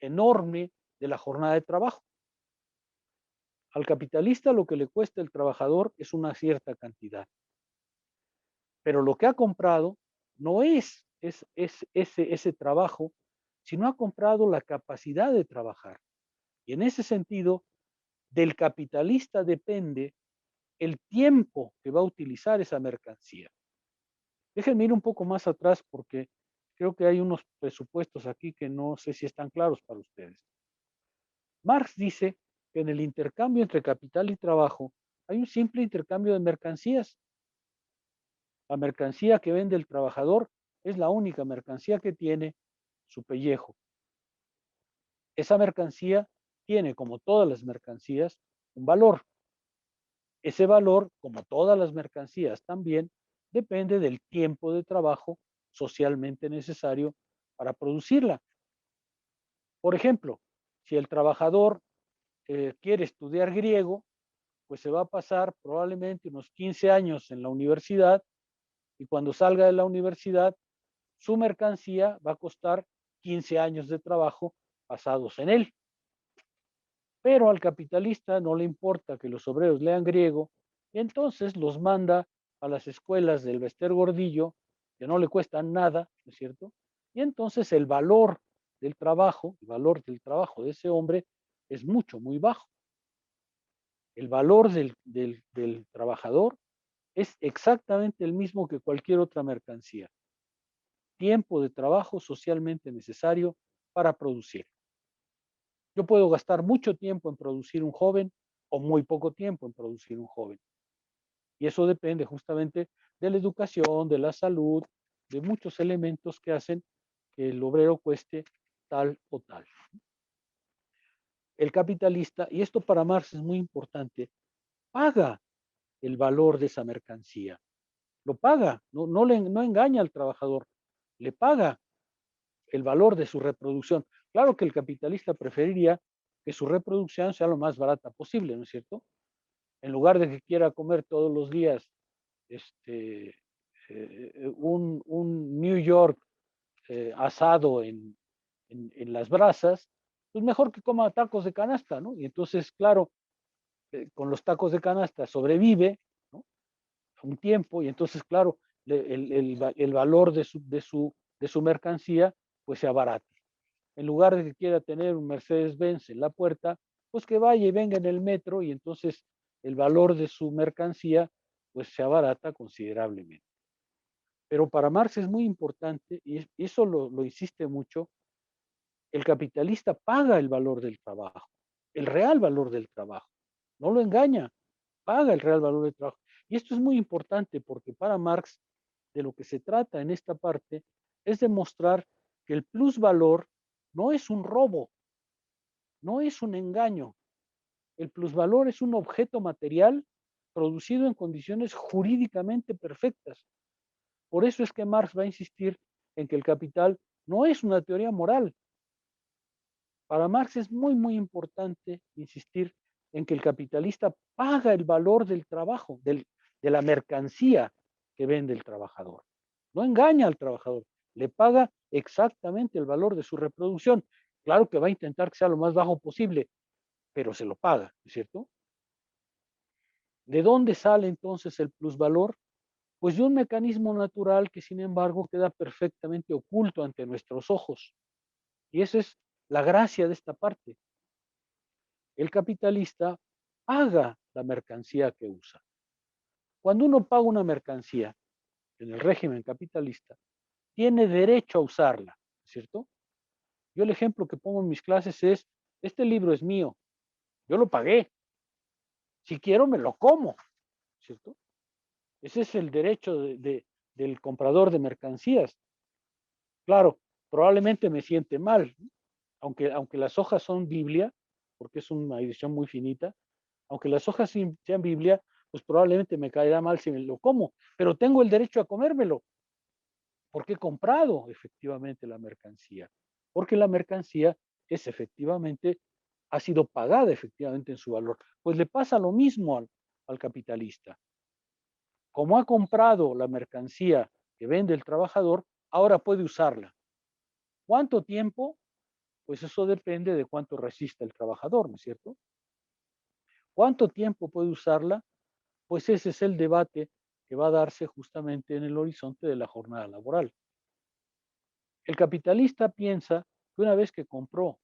enorme de la jornada de trabajo. Al capitalista lo que le cuesta el trabajador es una cierta cantidad, pero lo que ha comprado no es ese trabajo, sino ha comprado la capacidad de trabajar. Y en ese sentido, del capitalista depende el tiempo que va a utilizar esa mercancía. Déjenme ir un poco más atrás porque creo que hay unos presupuestos aquí que no sé si están claros para ustedes. Marx dice que en el intercambio entre capital y trabajo hay un simple intercambio de mercancías. La mercancía que vende el trabajador es la única mercancía que tiene su pellejo. Esa mercancía tiene, como todas las mercancías, un valor. Ese valor, como todas las mercancías también, depende del tiempo de trabajo socialmente necesario para producirla. Por ejemplo, si el trabajador quiere estudiar griego, pues se va a pasar probablemente unos 15 años en la universidad y cuando salga de la universidad, su mercancía va a costar 15 años de trabajo pasados en él. Pero al capitalista no le importa que los obreros lean griego y entonces los manda a las escuelas del Bester Gordillo, que no le cuestan nada, ¿no es cierto? Y entonces el valor del trabajo de ese hombre es mucho, muy bajo. El valor del trabajador es exactamente el mismo que cualquier otra mercancía. Tiempo de trabajo socialmente necesario para producir. Yo puedo gastar mucho tiempo en producir un joven o muy poco tiempo en producir un joven. Y eso depende justamente de la educación, de la salud, de muchos elementos que hacen que el obrero cueste tal o tal. El capitalista, y esto para Marx es muy importante, paga el valor de esa mercancía. Lo paga, no engaña al trabajador, le paga el valor de su reproducción. Claro que el capitalista preferiría que su reproducción sea lo más barata posible, ¿no es cierto? En lugar de que quiera comer todos los días un New York asado en las brasas, pues mejor que coma tacos de canasta, ¿no? Y entonces, claro, con los tacos de canasta sobrevive, ¿no? Un tiempo y entonces, claro, el valor de su mercancía, pues se abarata. En lugar de que quiera tener un Mercedes-Benz en la puerta, pues que vaya y venga en el metro y entonces el valor de su mercancía, pues se abarata considerablemente. Pero para Marx es muy importante, y eso lo insiste mucho, el capitalista paga el valor del trabajo, el real valor del trabajo, no lo engaña, paga el real valor del trabajo. Y esto es muy importante porque para Marx de lo que se trata en esta parte es demostrar que el plusvalor no es un robo, no es un engaño. El plusvalor es un objeto material producido en condiciones jurídicamente perfectas. Por eso es que Marx va a insistir en que el capital no es una teoría moral. Para Marx es muy, muy importante insistir en que el capitalista paga el valor del trabajo, de la mercancía que vende el trabajador. No engaña al trabajador, le paga exactamente el valor de su reproducción. Claro que va a intentar que sea lo más bajo posible, pero se lo paga, ¿no es cierto? ¿De dónde sale entonces el plusvalor? Pues de un mecanismo natural que sin embargo queda perfectamente oculto ante nuestros ojos. Y esa es la gracia de esta parte. El capitalista paga la mercancía que usa. Cuando uno paga una mercancía en el régimen capitalista, tiene derecho a usarla, ¿cierto? Yo el ejemplo que pongo en mis clases es, este libro es mío, yo lo pagué, si quiero me lo como, ¿cierto? Ese es el derecho del comprador de mercancías. Claro, probablemente me siente mal, aunque las hojas son Biblia, porque es una edición muy finita, aunque las hojas sean Biblia, pues probablemente me caerá mal si me lo como, pero tengo el derecho a comérmelo, porque he comprado efectivamente la mercancía, porque la mercancía es efectivamente, ha sido pagada efectivamente en su valor. Pues le pasa lo mismo al capitalista. Como ha comprado la mercancía que vende el trabajador, ahora puede usarla. ¿Cuánto tiempo? Pues eso depende de cuánto resista el trabajador, ¿no es cierto? ¿Cuánto tiempo puede usarla? Pues ese es el debate que va a darse justamente en el horizonte de la jornada laboral. El capitalista piensa que una vez que compró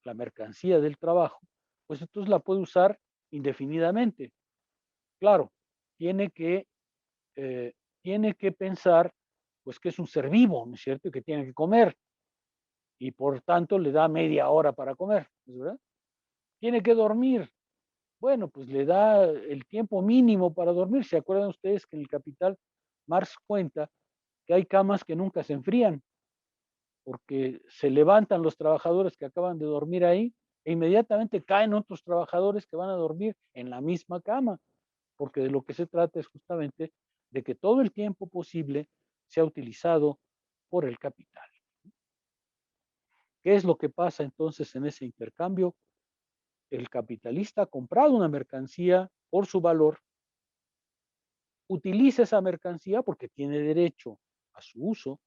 la mercancía del trabajo, pues entonces la puede usar indefinidamente. Claro, tiene que, eh, tiene que pensar pues que es un ser vivo, ¿no es cierto? Y que tiene que comer y por tanto le da media hora para comer, ¿es verdad? Tiene que dormir. Bueno, pues le da el tiempo mínimo para dormir. ¿Se acuerdan ustedes que en el Capital Marx cuenta que hay camas que nunca se enfrían? Porque se levantan los trabajadores que acaban de dormir ahí e inmediatamente caen otros trabajadores que van a dormir en la misma cama, porque de lo que se trata es justamente de que todo el tiempo posible sea utilizado por el capital. ¿Qué es lo que pasa entonces en ese intercambio? El capitalista ha comprado una mercancía por su valor, utiliza esa mercancía porque tiene derecho a su uso,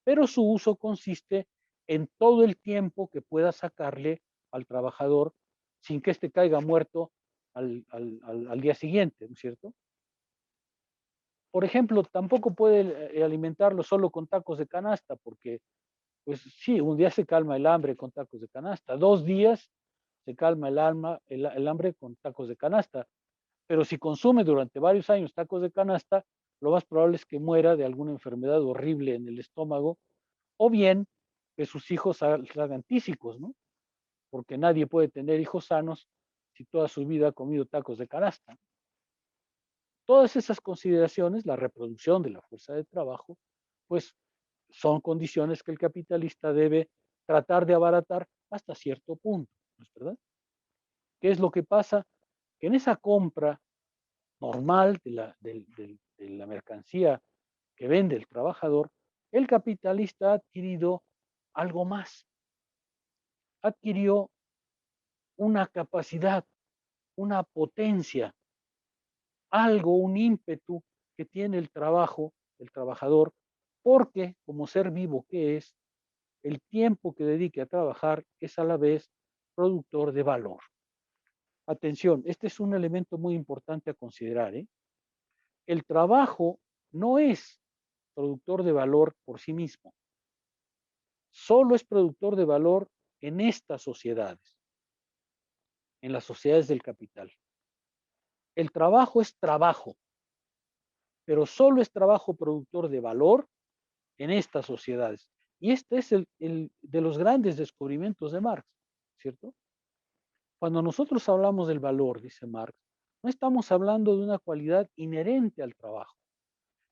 pero su uso consiste en todo el tiempo que pueda sacarle al trabajador sin que éste caiga muerto al día siguiente, ¿no es cierto? Por ejemplo, tampoco puede alimentarlo solo con tacos de canasta, porque, pues sí, un día se calma el hambre con tacos de canasta, 2 días se calma el hambre con tacos de canasta, pero si consume durante varios años tacos de canasta, lo más probable es que muera de alguna enfermedad horrible en el estómago o bien que sus hijos salgan tísicos, ¿no? Porque nadie puede tener hijos sanos si toda su vida ha comido tacos de canasta. Todas esas consideraciones, la reproducción de la fuerza de trabajo, pues son condiciones que el capitalista debe tratar de abaratar hasta cierto punto, ¿no es verdad? ¿Qué es lo que pasa? Que en esa compra normal de la mercancía que vende el trabajador, el capitalista ha adquirido algo más, adquirió una capacidad, una potencia, algo, un ímpetu que tiene el trabajo, el trabajador, porque como ser vivo que es, el tiempo que dedique a trabajar es a la vez productor de valor. Atención, este es un elemento muy importante a considerar, ¿eh? El trabajo no es productor de valor por sí mismo, solo es productor de valor en estas sociedades, en las sociedades del capital. El trabajo es trabajo, pero solo es trabajo productor de valor en estas sociedades. Y este es el de los grandes descubrimientos de Marx, ¿cierto? Cuando nosotros hablamos del valor, dice Marx, no estamos hablando de una cualidad inherente al trabajo,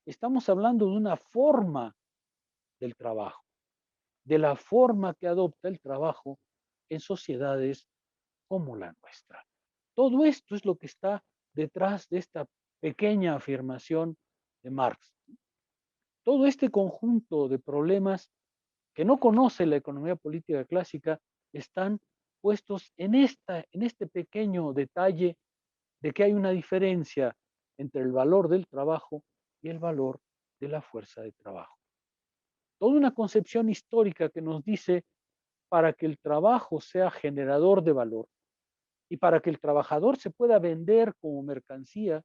estamos hablando de una forma del trabajo, de la forma que adopta el trabajo en sociedades como la nuestra. Todo esto es lo que está detrás de esta pequeña afirmación de Marx. Todo este conjunto de problemas que no conoce la economía política clásica están puestos en este pequeño detalle de que hay una diferencia entre el valor del trabajo y el valor de la fuerza de trabajo. Toda una concepción histórica que nos dice para que el trabajo sea generador de valor y para que el trabajador se pueda vender como mercancía,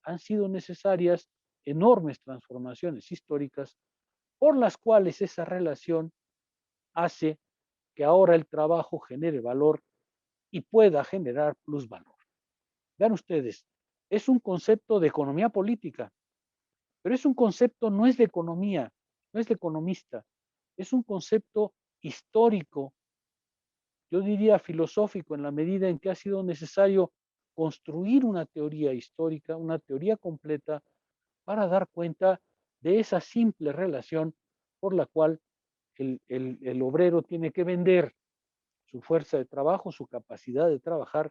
han sido necesarias enormes transformaciones históricas por las cuales esa relación hace que ahora el trabajo genere valor y pueda generar plusvalor. Vean ustedes, es un concepto de economía política, pero es un concepto, no es de economía, no es de economista, es un concepto histórico, yo diría filosófico, en la medida en que ha sido necesario construir una teoría histórica, una teoría completa, para dar cuenta de esa simple relación por la cual el obrero tiene que vender su fuerza de trabajo, su capacidad de trabajar,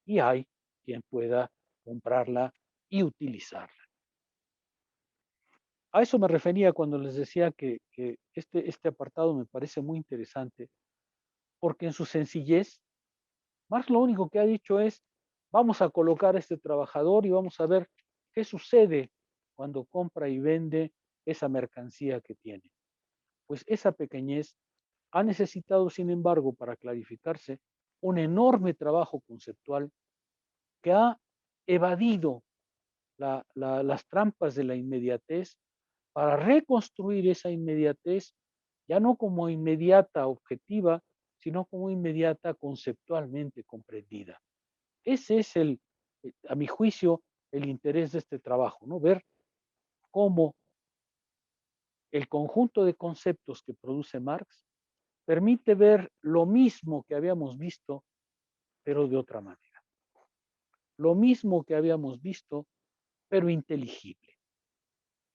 y hay quien pueda comprarla y utilizarla. A eso me refería cuando les decía que este apartado me parece muy interesante, porque en su sencillez, Marx lo único que ha dicho es, vamos a colocar a este trabajador y vamos a ver qué sucede cuando compra y vende esa mercancía que tiene. Pues esa pequeñez ha necesitado, sin embargo, para clarificarse, un enorme trabajo conceptual que ha evadido las trampas de la inmediatez para reconstruir esa inmediatez ya no como inmediata objetiva, sino como inmediata conceptualmente comprendida. Ese es a mi juicio, el interés de este trabajo, ¿no? Ver cómo el conjunto de conceptos que produce Marx permite ver lo mismo que habíamos visto, pero de otra manera. Lo mismo que habíamos visto, pero inteligible.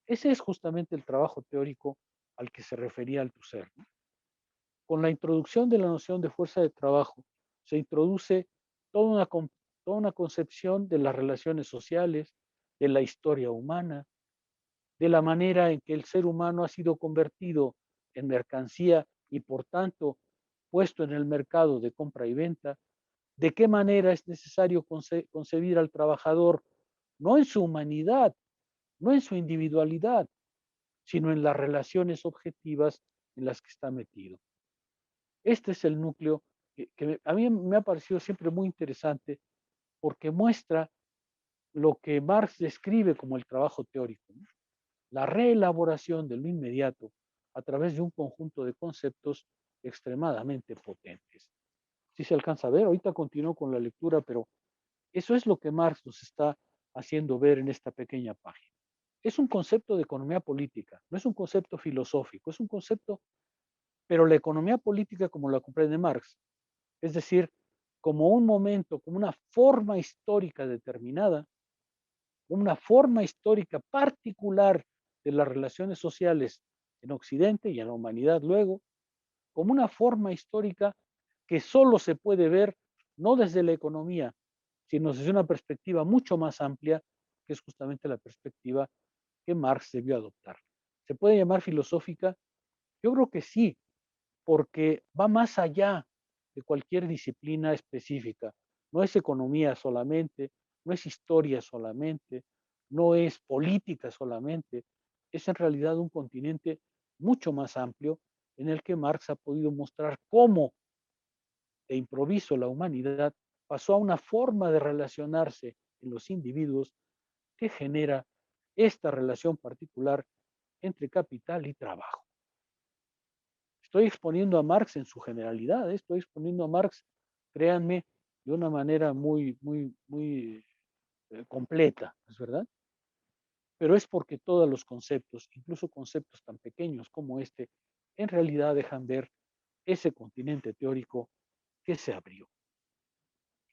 Ese es justamente el trabajo teórico al que se refería Althusser, ¿no? Con la introducción de la noción de fuerza de trabajo, se introduce toda una, toda una concepción de las relaciones sociales, de la historia humana, de la manera en que el ser humano ha sido convertido en mercancía y por tanto puesto en el mercado de compra y venta, de qué manera es necesario concebir al trabajador no en su humanidad, no en su individualidad, sino en las relaciones objetivas en las que está metido. Este es el núcleo que a mí me ha parecido siempre muy interesante porque muestra lo que Marx describe como el trabajo teórico, ¿no? La reelaboración de lo inmediato a través de un conjunto de conceptos extremadamente potentes. Si se alcanza a ver, ahorita continúo con la lectura, pero eso es lo que Marx nos está haciendo ver en esta pequeña página. Es un concepto de economía política, no es un concepto filosófico, es un concepto, pero la economía política como la comprende Marx, es decir, como un momento, como una forma histórica determinada, una forma histórica particular de las relaciones sociales en Occidente y en la humanidad luego, como una forma histórica que solo se puede ver no desde la economía, sino desde una perspectiva mucho más amplia, que es justamente la perspectiva que Marx debió adoptar. ¿Se puede llamar filosófica? Yo creo que sí, porque va más allá de cualquier disciplina específica. No es economía solamente, no es historia solamente, no es política solamente, es en realidad un continente mucho más amplio en el que Marx ha podido mostrar cómo de improviso la humanidad pasó a una forma de relacionarse en los individuos que genera esta relación particular entre capital y trabajo. Estoy exponiendo a Marx en su generalidad, estoy exponiendo a Marx, créanme, de una manera muy completa, ¿es verdad? Pero es porque todos los conceptos, incluso conceptos tan pequeños como este, en realidad dejan ver ese continente teórico que se abrió.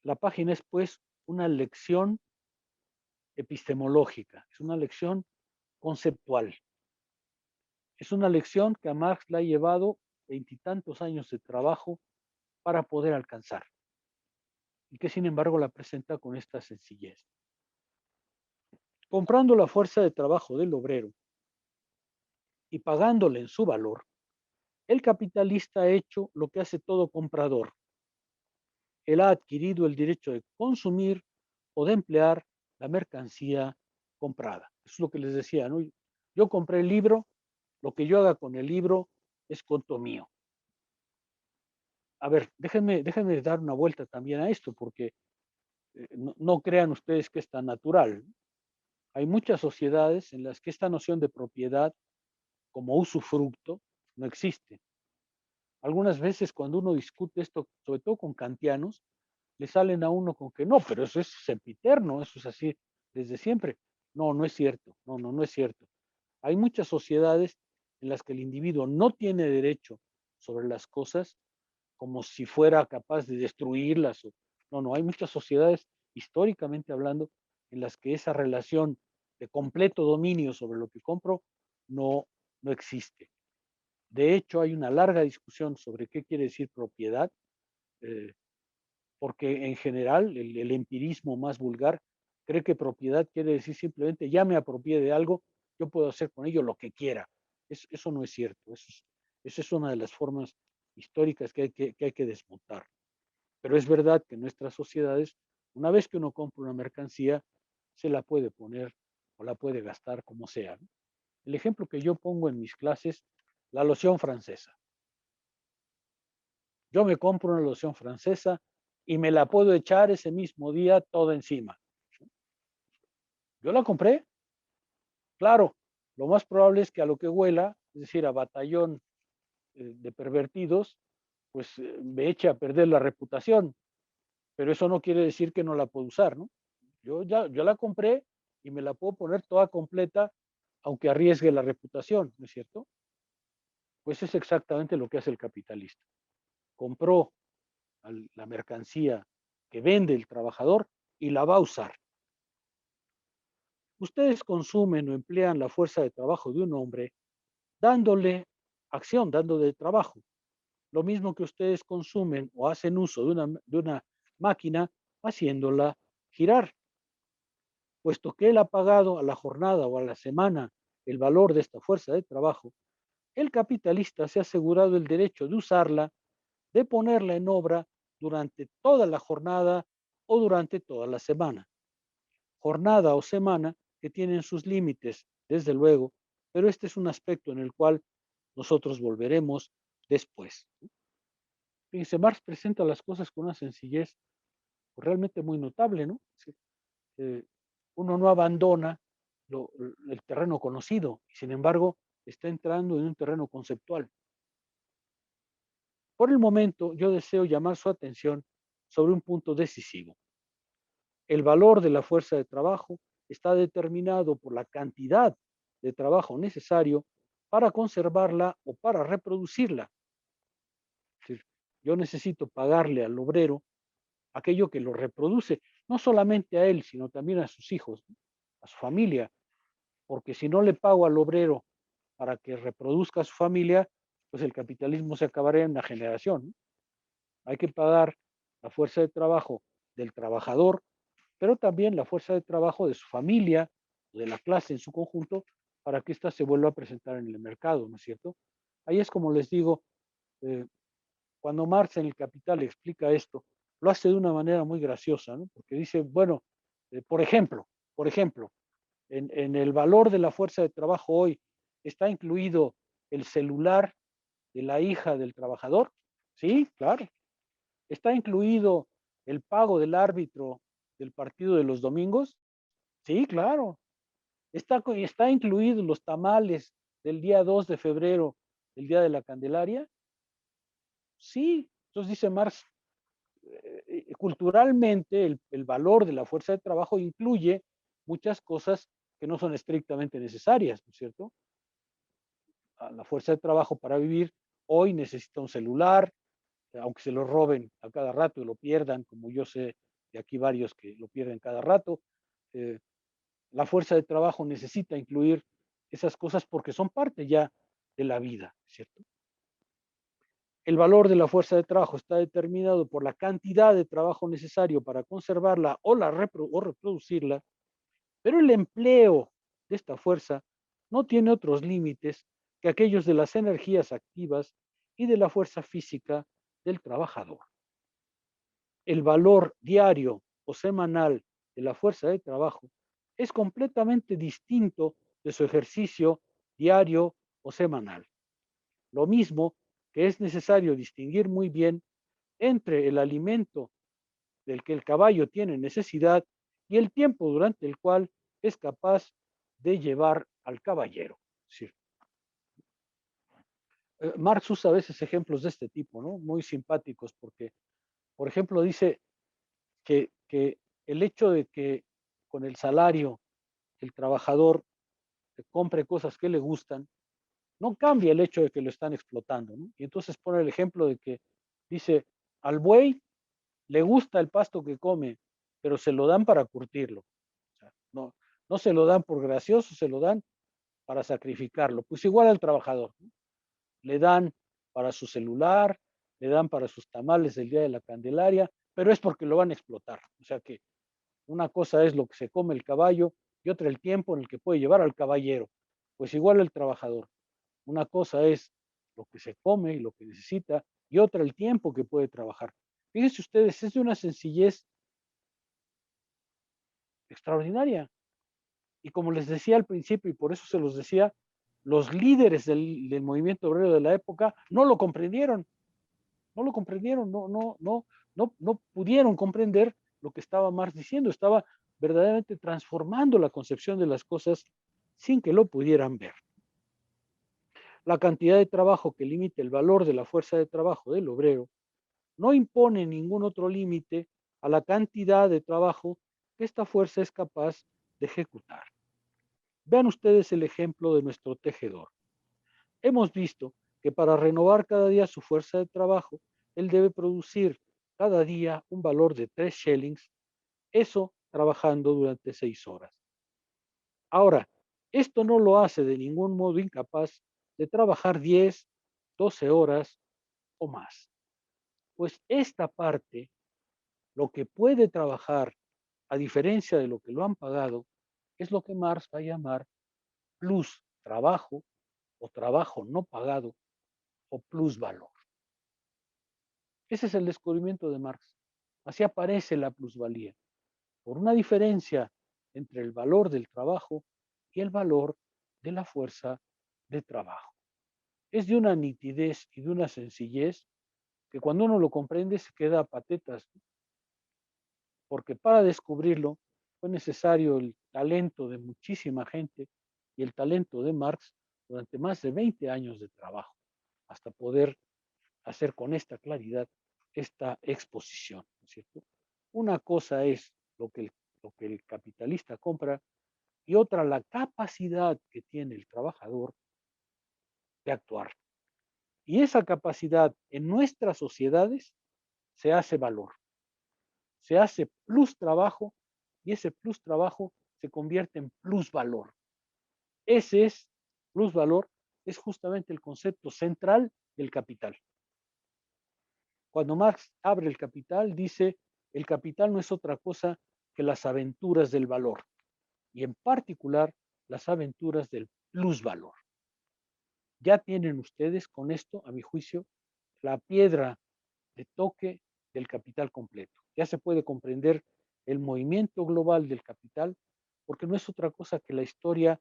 La página es pues una lección epistemológica, es una lección conceptual, es una lección que a Marx le ha llevado veintitantos años de trabajo para poder alcanzar y que sin embargo la presenta con esta sencillez. Comprando la fuerza de trabajo del obrero y pagándole en su valor, el capitalista ha hecho lo que hace todo comprador. Él ha adquirido el derecho de consumir o de emplear la mercancía comprada. Eso es lo que les decía, ¿no? Yo compré el libro, lo que yo haga con el libro es conto mío. A ver, déjenme dar una vuelta también a esto, porque no crean ustedes que es tan natural. Hay muchas sociedades en las que esta noción de propiedad como usufructo no existe. Algunas veces cuando uno discute esto, sobre todo con kantianos, le salen a uno con que no, pero eso es sempiterno, eso es así desde siempre. No, no es cierto, no es cierto. Hay muchas sociedades en las que el individuo no tiene derecho sobre las cosas como si fuera capaz de destruirlas. No, hay muchas sociedades, históricamente hablando, en las que esa relación de completo dominio sobre lo que compro no existe. De hecho, hay una larga discusión sobre qué quiere decir propiedad, eh, porque en general el empirismo más vulgar cree que propiedad quiere decir simplemente ya me apropié de algo, yo puedo hacer con ello lo que quiera. Eso no es cierto, esa es una de las formas históricas que hay que desmontar. Pero es verdad que en nuestras sociedades, una vez que uno compra una mercancía, se la puede poner o la puede gastar como sea, ¿no? El ejemplo que yo pongo en mis clases, la loción francesa. Yo me compro una loción francesa y me la puedo echar ese mismo día toda encima. Yo la compré, claro, lo más probable es que a lo que huela, es decir, a batallón de pervertidos, pues me eche a perder la reputación, pero eso no quiere decir que no la puedo usar, ¿no? Yo la compré y me la puedo poner toda completa, aunque arriesgue la reputación, ¿no es cierto? Pues es exactamente lo que hace el capitalista. Compró la mercancía que vende el trabajador y la va a usar. Ustedes consumen o emplean la fuerza de trabajo de un hombre dándole acción, dándole trabajo. Lo mismo que ustedes consumen o hacen uso de una máquina haciéndola girar. Puesto que él ha pagado a la jornada o a la semana el valor de esta fuerza de trabajo, el capitalista se ha asegurado el derecho de usarla, de ponerla en obra durante toda la jornada o durante toda la semana. Jornada o semana que tienen sus límites, desde luego, pero este es un aspecto en el cual nosotros volveremos después. Fíjense, Marx presenta las cosas con una sencillez realmente muy notable, ¿no? Eh, Uno no abandona el terreno conocido, y sin embargo está entrando en un terreno conceptual. Por el momento, yo deseo llamar su atención sobre un punto decisivo. El valor de la fuerza de trabajo está determinado por la cantidad de trabajo necesario para conservarla o para reproducirla. Es decir, yo necesito pagarle al obrero aquello que lo reproduce, no solamente a él, sino también a sus hijos, a su familia, porque si no le pago al obrero para que reproduzca a su familia, pues el capitalismo se acabaría en una generación, ¿no? Hay que pagar la fuerza de trabajo del trabajador, pero también la fuerza de trabajo de su familia, de la clase en su conjunto, para que ésta se vuelva a presentar en el mercado, ¿no es cierto? Ahí es como les digo, eh, cuando Marx en el Capital explica esto, lo hace de una manera muy graciosa, ¿no? Porque dice, bueno, por ejemplo, en el valor de la fuerza de trabajo hoy está incluido el celular de la hija del trabajador. Sí, claro. ¿Está incluido el pago del árbitro del partido de los domingos? Sí, claro. ¿Está incluido los tamales del día 2 de febrero, el día de la Candelaria? Sí. Entonces dice Marx, culturalmente el valor de la fuerza de trabajo incluye muchas cosas que no son estrictamente necesarias, ¿no es cierto? La fuerza de trabajo para vivir hoy necesita un celular, aunque se lo roben a cada rato y lo pierdan, como yo sé de aquí varios que lo pierden cada rato. eh, la fuerza de trabajo necesita incluir esas cosas porque son parte ya de la vida, ¿cierto? El valor de la fuerza de trabajo está determinado por la cantidad de trabajo necesario para conservarla o reproducirla, pero el empleo de esta fuerza no tiene otros límites que aquellos de las energías activas y de la fuerza física del trabajador. El valor diario o semanal de la fuerza de trabajo es completamente distinto de su ejercicio diario o semanal. Lo mismo que es necesario distinguir muy bien entre el alimento del que el caballo tiene necesidad y el tiempo durante el cual es capaz de llevar al caballero. Sí. Marx usa a veces ejemplos de este tipo, ¿no? Muy simpáticos, porque, por ejemplo, dice que el hecho de que con el salario el trabajador compre cosas que le gustan, no cambia el hecho de que lo están explotando, ¿no? Y entonces pone el ejemplo de que dice, al buey le gusta el pasto que come, pero se lo dan para curtirlo. O sea, no se lo dan por gracioso, se lo dan para sacrificarlo. Pues igual al trabajador, ¿no? Le dan para su celular, le dan para sus tamales del día de la Candelaria, pero es porque lo van a explotar. O sea que una cosa es lo que se come el caballo y otra el tiempo en el que puede llevar al caballero. Pues igual el trabajador. Una cosa es lo que se come y lo que necesita y otra el tiempo que puede trabajar. Fíjense ustedes, es de una sencillez extraordinaria. Y como les decía al principio, y por eso se los decía, los líderes del movimiento obrero de la época no lo comprendieron, no pudieron comprender lo que estaba Marx diciendo, estaba verdaderamente transformando la concepción de las cosas sin que lo pudieran ver. La cantidad de trabajo que limite el valor de la fuerza de trabajo del obrero no impone ningún otro límite a la cantidad de trabajo que esta fuerza es capaz de ejecutar. Vean ustedes el ejemplo de nuestro tejedor. Hemos visto que para renovar cada día su fuerza de trabajo, él debe producir cada día un valor de 3 shillings, eso trabajando durante 6 horas. Ahora, esto no lo hace de ningún modo incapaz de trabajar 10, 12 horas o más. Pues esta parte, lo que puede trabajar a diferencia de lo que lo han pagado, es lo que Marx va a llamar plus trabajo o trabajo no pagado o plusvalor. Ese es el descubrimiento de Marx. Así aparece la plusvalía, por una diferencia entre el valor del trabajo y el valor de la fuerza de trabajo. Es de una nitidez y de una sencillez que cuando uno lo comprende se queda a patetas, porque para descubrirlo fue necesario el talento de muchísima gente y el talento de Marx durante más de 20 años de trabajo, hasta poder hacer con esta claridad esta exposición, ¿no es cierto? Una cosa es lo que el capitalista compra y otra la capacidad que tiene el trabajador de actuar. Y esa capacidad en nuestras sociedades se hace valor, se hace plus trabajo y ese plus trabajo se convierte en plus valor. Ese es plus valor, es justamente el concepto central del capital. Cuando Marx abre el capital, dice, el capital no es otra cosa que las aventuras del valor y en particular las aventuras del plusvalor. Ya tienen ustedes con esto, a mi juicio, la piedra de toque del capital completo. Ya se puede comprender el movimiento global del capital porque no es otra cosa que la historia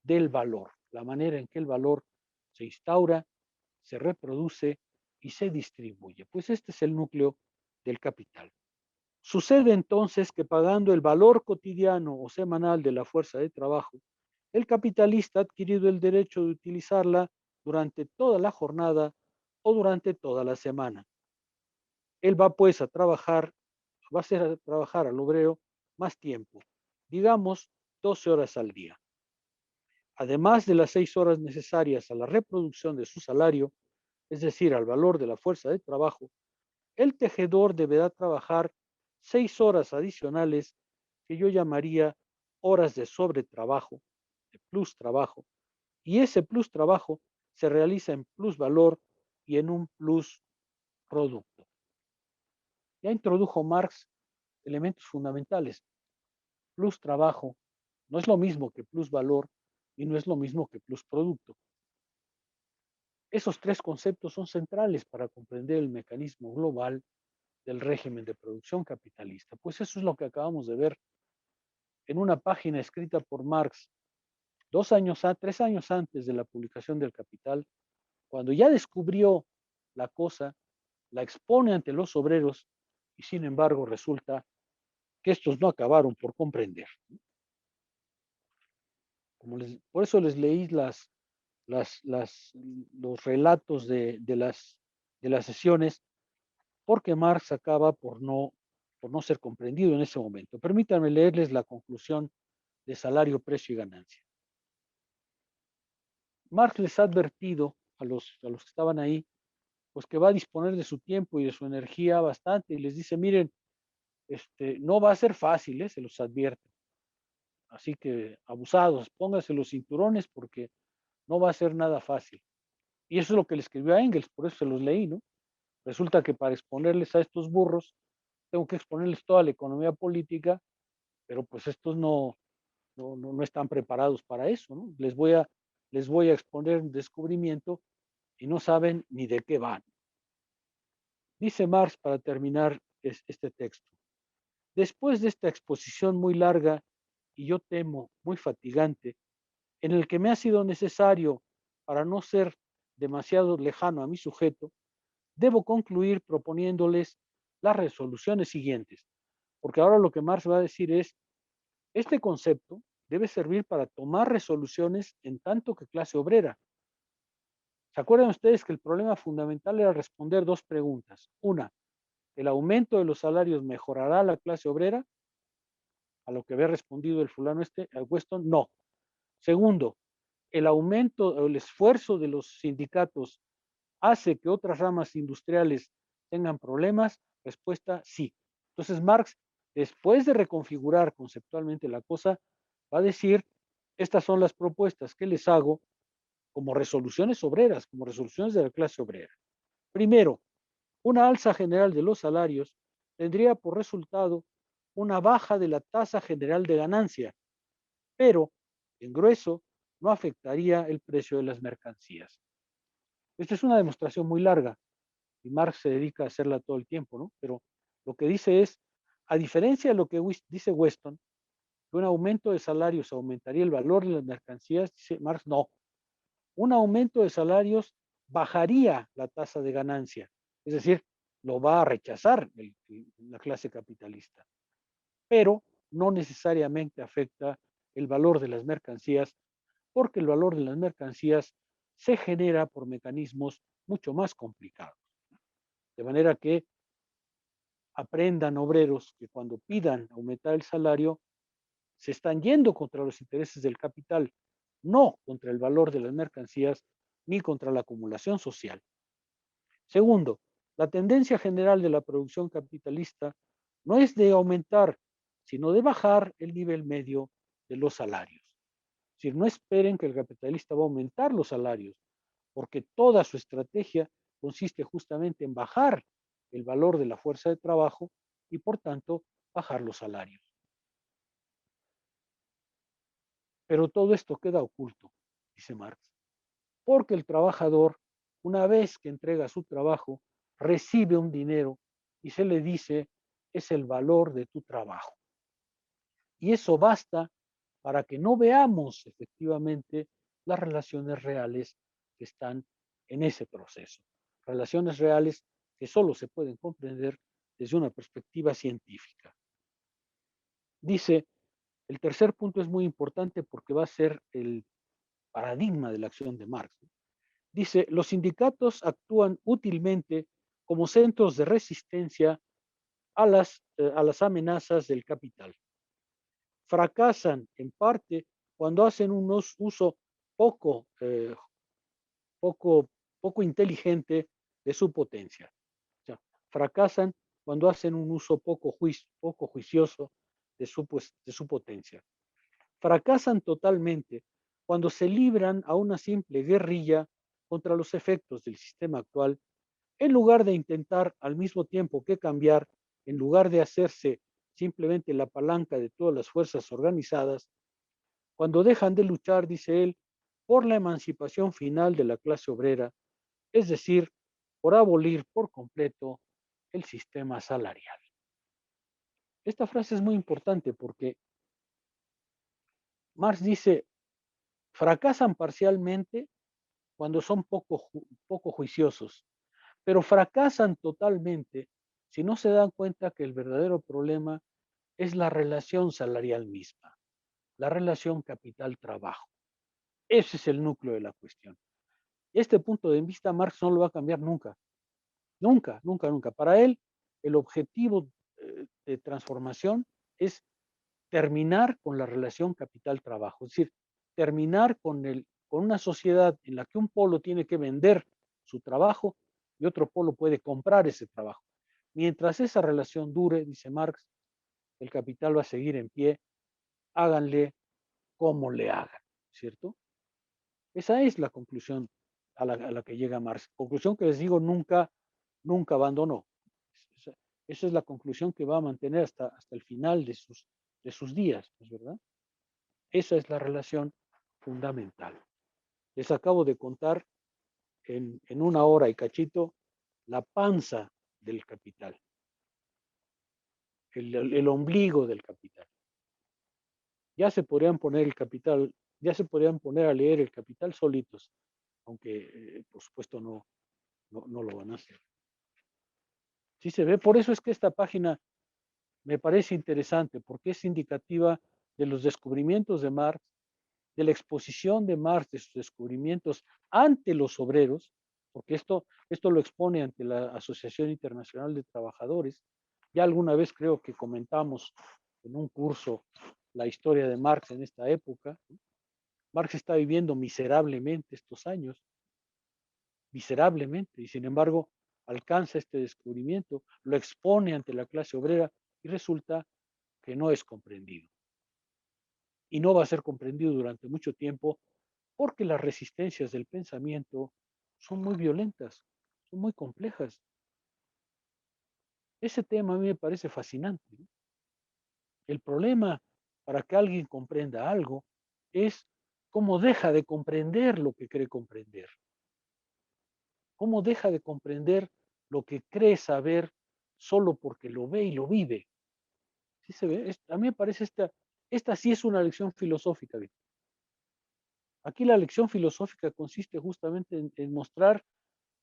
del valor, la manera en que el valor se instaura, se reproduce y se distribuye. Pues este es el núcleo del capital. Sucede entonces que pagando el valor cotidiano o semanal de la fuerza de trabajo, el capitalista ha adquirido el derecho de utilizarla durante toda la jornada o durante toda la semana. Él va pues a trabajar, va a hacer trabajar al obrero más tiempo, digamos 12 horas al día. Además de las 6 horas necesarias a la reproducción de su salario, es decir, al valor de la fuerza de trabajo, el tejedor deberá trabajar 6 horas adicionales que yo llamaría horas de sobretrabajo, de plus trabajo, y ese plus trabajo se realiza en plus valor y en un plus producto. Ya introdujo Marx elementos fundamentales. Plus trabajo no es lo mismo que plus valor y no es lo mismo que plus producto. Esos tres conceptos son centrales para comprender el mecanismo global del régimen de producción capitalista. Pues eso es lo que acabamos de ver en una página escrita por Marx 3 años antes de la publicación del Capital, cuando ya descubrió la cosa, la expone ante los obreros y sin embargo resulta que estos no acabaron por comprender. Por eso les leí los relatos de las sesiones, porque Marx acaba por no ser comprendido en ese momento. Permítanme leerles la conclusión de salario, precio y ganancia. Marx les ha advertido a los que estaban ahí, pues que va a disponer de su tiempo y de su energía bastante, y les dice, miren, no va a ser fácil, se los advierte. Así que abusados, pónganse los cinturones porque no va a ser nada fácil. Y eso es lo que le escribió a Engels, por eso se los leí, ¿no? Resulta que para exponerles a estos burros, tengo que exponerles toda la economía política, pero pues estos no están preparados para eso, ¿no? Les voy a exponer un descubrimiento y no saben ni de qué van. Dice Marx para terminar este texto. Después de esta exposición muy larga y yo temo muy fatigante, en el que me ha sido necesario, para no ser demasiado lejano a mi sujeto, debo concluir proponiéndoles las resoluciones siguientes, porque ahora lo que Marx va a decir es, este concepto debe servir para tomar resoluciones en tanto que clase obrera. ¿Se acuerdan ustedes que el problema fundamental era responder dos preguntas? Una, ¿el aumento de los salarios mejorará a la clase obrera? A lo que había respondido el fulano al Weston, no. Segundo, ¿el aumento o el esfuerzo de los sindicatos hace que otras ramas industriales tengan problemas? Respuesta, sí. Entonces Marx, después de reconfigurar conceptualmente la cosa, va a decir, estas son las propuestas que les hago como resoluciones obreras, como resoluciones de la clase obrera. Primero, una alza general de los salarios tendría por resultado una baja de la tasa general de ganancia, pero en grueso no afectaría el precio de las mercancías. Esta es una demostración muy larga y Marx se dedica a hacerla todo el tiempo, ¿no? Pero lo que dice es, a diferencia de lo que dice Weston, que un aumento de salarios aumentaría el valor de las mercancías, dice Marx, no. Un aumento de salarios bajaría la tasa de ganancia, es decir, lo va a rechazar la clase capitalista, pero no necesariamente afecta el valor de las mercancías, porque el valor de las mercancías se genera por mecanismos mucho más complicados. De manera que aprendan obreros que cuando pidan aumentar el salario, se están yendo contra los intereses del capital, no contra el valor de las mercancías ni contra la acumulación social. Segundo, la tendencia general de la producción capitalista no es de aumentar, sino de bajar el nivel medio de los salarios. Es decir, no esperen que el capitalista va a aumentar los salarios, porque toda su estrategia consiste justamente en bajar el valor de la fuerza de trabajo y por tanto bajar los salarios. Pero todo esto queda oculto, dice Marx, porque el trabajador, una vez que entrega su trabajo, recibe un dinero y se le dice, es el valor de tu trabajo. Y eso basta para que no veamos efectivamente las relaciones reales que están en ese proceso. Relaciones reales que solo se pueden comprender desde una perspectiva científica. Dice, el tercer punto es muy importante porque va a ser el paradigma de la acción de Marx. Dice, los sindicatos actúan útilmente como centros de resistencia a las amenazas del capital. Fracasan en parte cuando hacen un uso poco, poco, poco inteligente de su potencia. O sea, fracasan cuando hacen un uso poco juicioso de su potencia. Fracasan totalmente cuando se libran a una simple guerrilla contra los efectos del sistema actual, en lugar de intentar al mismo tiempo que cambiar, en lugar de hacerse simplemente la palanca de todas las fuerzas organizadas, cuando dejan de luchar, dice él, por la emancipación final de la clase obrera, es decir, por abolir por completo el sistema salarial. Esta frase es muy importante porque Marx dice, fracasan parcialmente cuando son poco juiciosos, pero fracasan totalmente si no se dan cuenta que el verdadero problema es la relación salarial misma, la relación capital-trabajo. Ese es el núcleo de la cuestión. Este punto de vista Marx no lo va a cambiar nunca, nunca, nunca, nunca. Para él, el objetivo de transformación es terminar con la relación capital-trabajo, es decir, terminar con una sociedad en la que un polo tiene que vender su trabajo y otro polo puede comprar ese trabajo. Mientras esa relación dure, dice Marx, el capital va a seguir en pie, háganle como le hagan, ¿cierto? Esa es la conclusión a la que llega Marx. Conclusión que les digo, nunca abandonó. Esa, esa es la conclusión que va a mantener hasta el final de sus días, ¿no es verdad? Esa es la relación fundamental. Les acabo de contar en una hora y cachito la panza del capital, el ombligo del capital. Ya se podrían poner el capital, ya se podrían poner a leer el capital solitos, aunque por supuesto no lo van a hacer. Sí se ve, por eso es que esta página me parece interesante, porque es indicativa de los descubrimientos de Marx, de la exposición de Marx de sus descubrimientos ante los obreros, porque esto lo expone ante la Asociación Internacional de Trabajadores. Ya alguna vez creo que comentamos en un curso la historia de Marx en esta época. Marx está viviendo miserablemente estos años, miserablemente, y sin embargo alcanza este descubrimiento, lo expone ante la clase obrera y resulta que no es comprendido. Y no va a ser comprendido durante mucho tiempo porque las resistencias del pensamiento son muy violentas, son muy complejas. Ese tema a mí me parece fascinante, ¿no? El problema para que alguien comprenda algo es cómo deja de comprender lo que cree comprender, cómo deja de comprender lo que cree saber solo porque lo ve y lo vive. ¿Sí se ve? A mí me parece esta sí es una lección filosófica. Aquí la lección filosófica consiste justamente en mostrar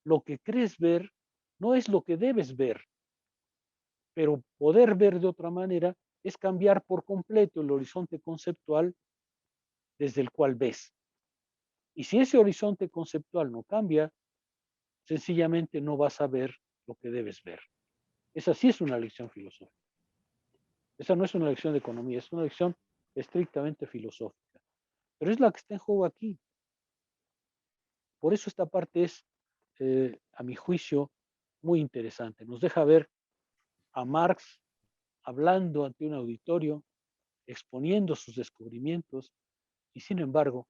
lo que crees ver no es lo que debes ver, pero poder ver de otra manera es cambiar por completo el horizonte conceptual desde el cual ves. Y si ese horizonte conceptual no cambia, sencillamente no vas a ver lo que debes ver. Esa sí es una lección filosófica. Esa no es una lección de economía, es una lección estrictamente filosófica. Pero es la que está en juego aquí. Por eso esta parte es, a mi juicio, muy interesante. Nos deja ver a Marx hablando ante un auditorio, exponiendo sus descubrimientos y sin embargo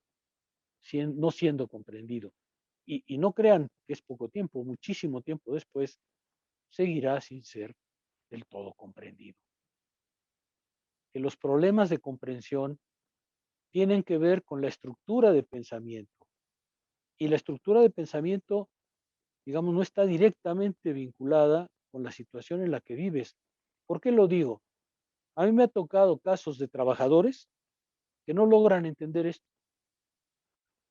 no siendo comprendido. Y no crean que es poco tiempo, muchísimo tiempo después seguirá sin ser del todo comprendido. Que los problemas de comprensión tienen que ver con la estructura de pensamiento y la estructura de pensamiento, digamos, no está directamente vinculada con la situación en la que vives. ¿Por qué lo digo? A mí me ha tocado casos de trabajadores que no logran entender esto.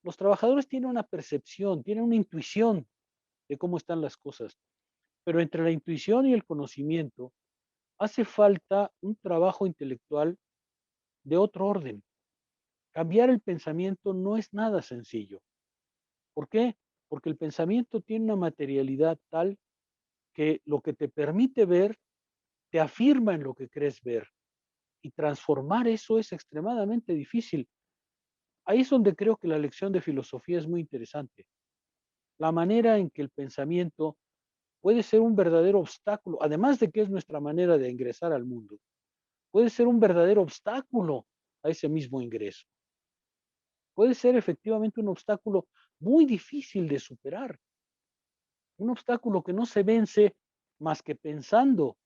Los trabajadores tienen una percepción, tienen una intuición de cómo están las cosas. Pero entre la intuición y el conocimiento hace falta un trabajo intelectual de otro orden. Cambiar el pensamiento no es nada sencillo. ¿Por qué? Porque el pensamiento tiene una materialidad tal que lo que te permite ver te afirma en lo que crees ver, y transformar eso es extremadamente difícil. Ahí es donde creo que la lección de filosofía es muy interesante. La manera en que el pensamiento puede ser un verdadero obstáculo, además de que es nuestra manera de ingresar al mundo, puede ser un verdadero obstáculo a ese mismo ingreso. Puede ser efectivamente un obstáculo muy difícil de superar, un obstáculo que no se vence más que pensando,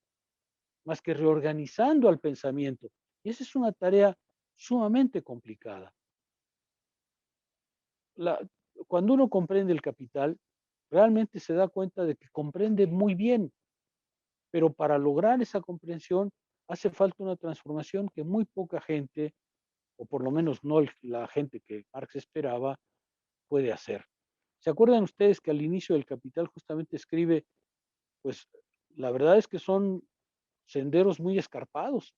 más que reorganizando al pensamiento. Y esa es una tarea sumamente complicada. La, Cuando uno comprende el capital, realmente se da cuenta de que comprende muy bien, pero para lograr esa comprensión hace falta una transformación que muy poca gente, o por lo menos no la gente que Marx esperaba, puede hacer. ¿Se acuerdan ustedes que al inicio del Capital justamente escribe, pues la verdad es que son senderos muy escarpados?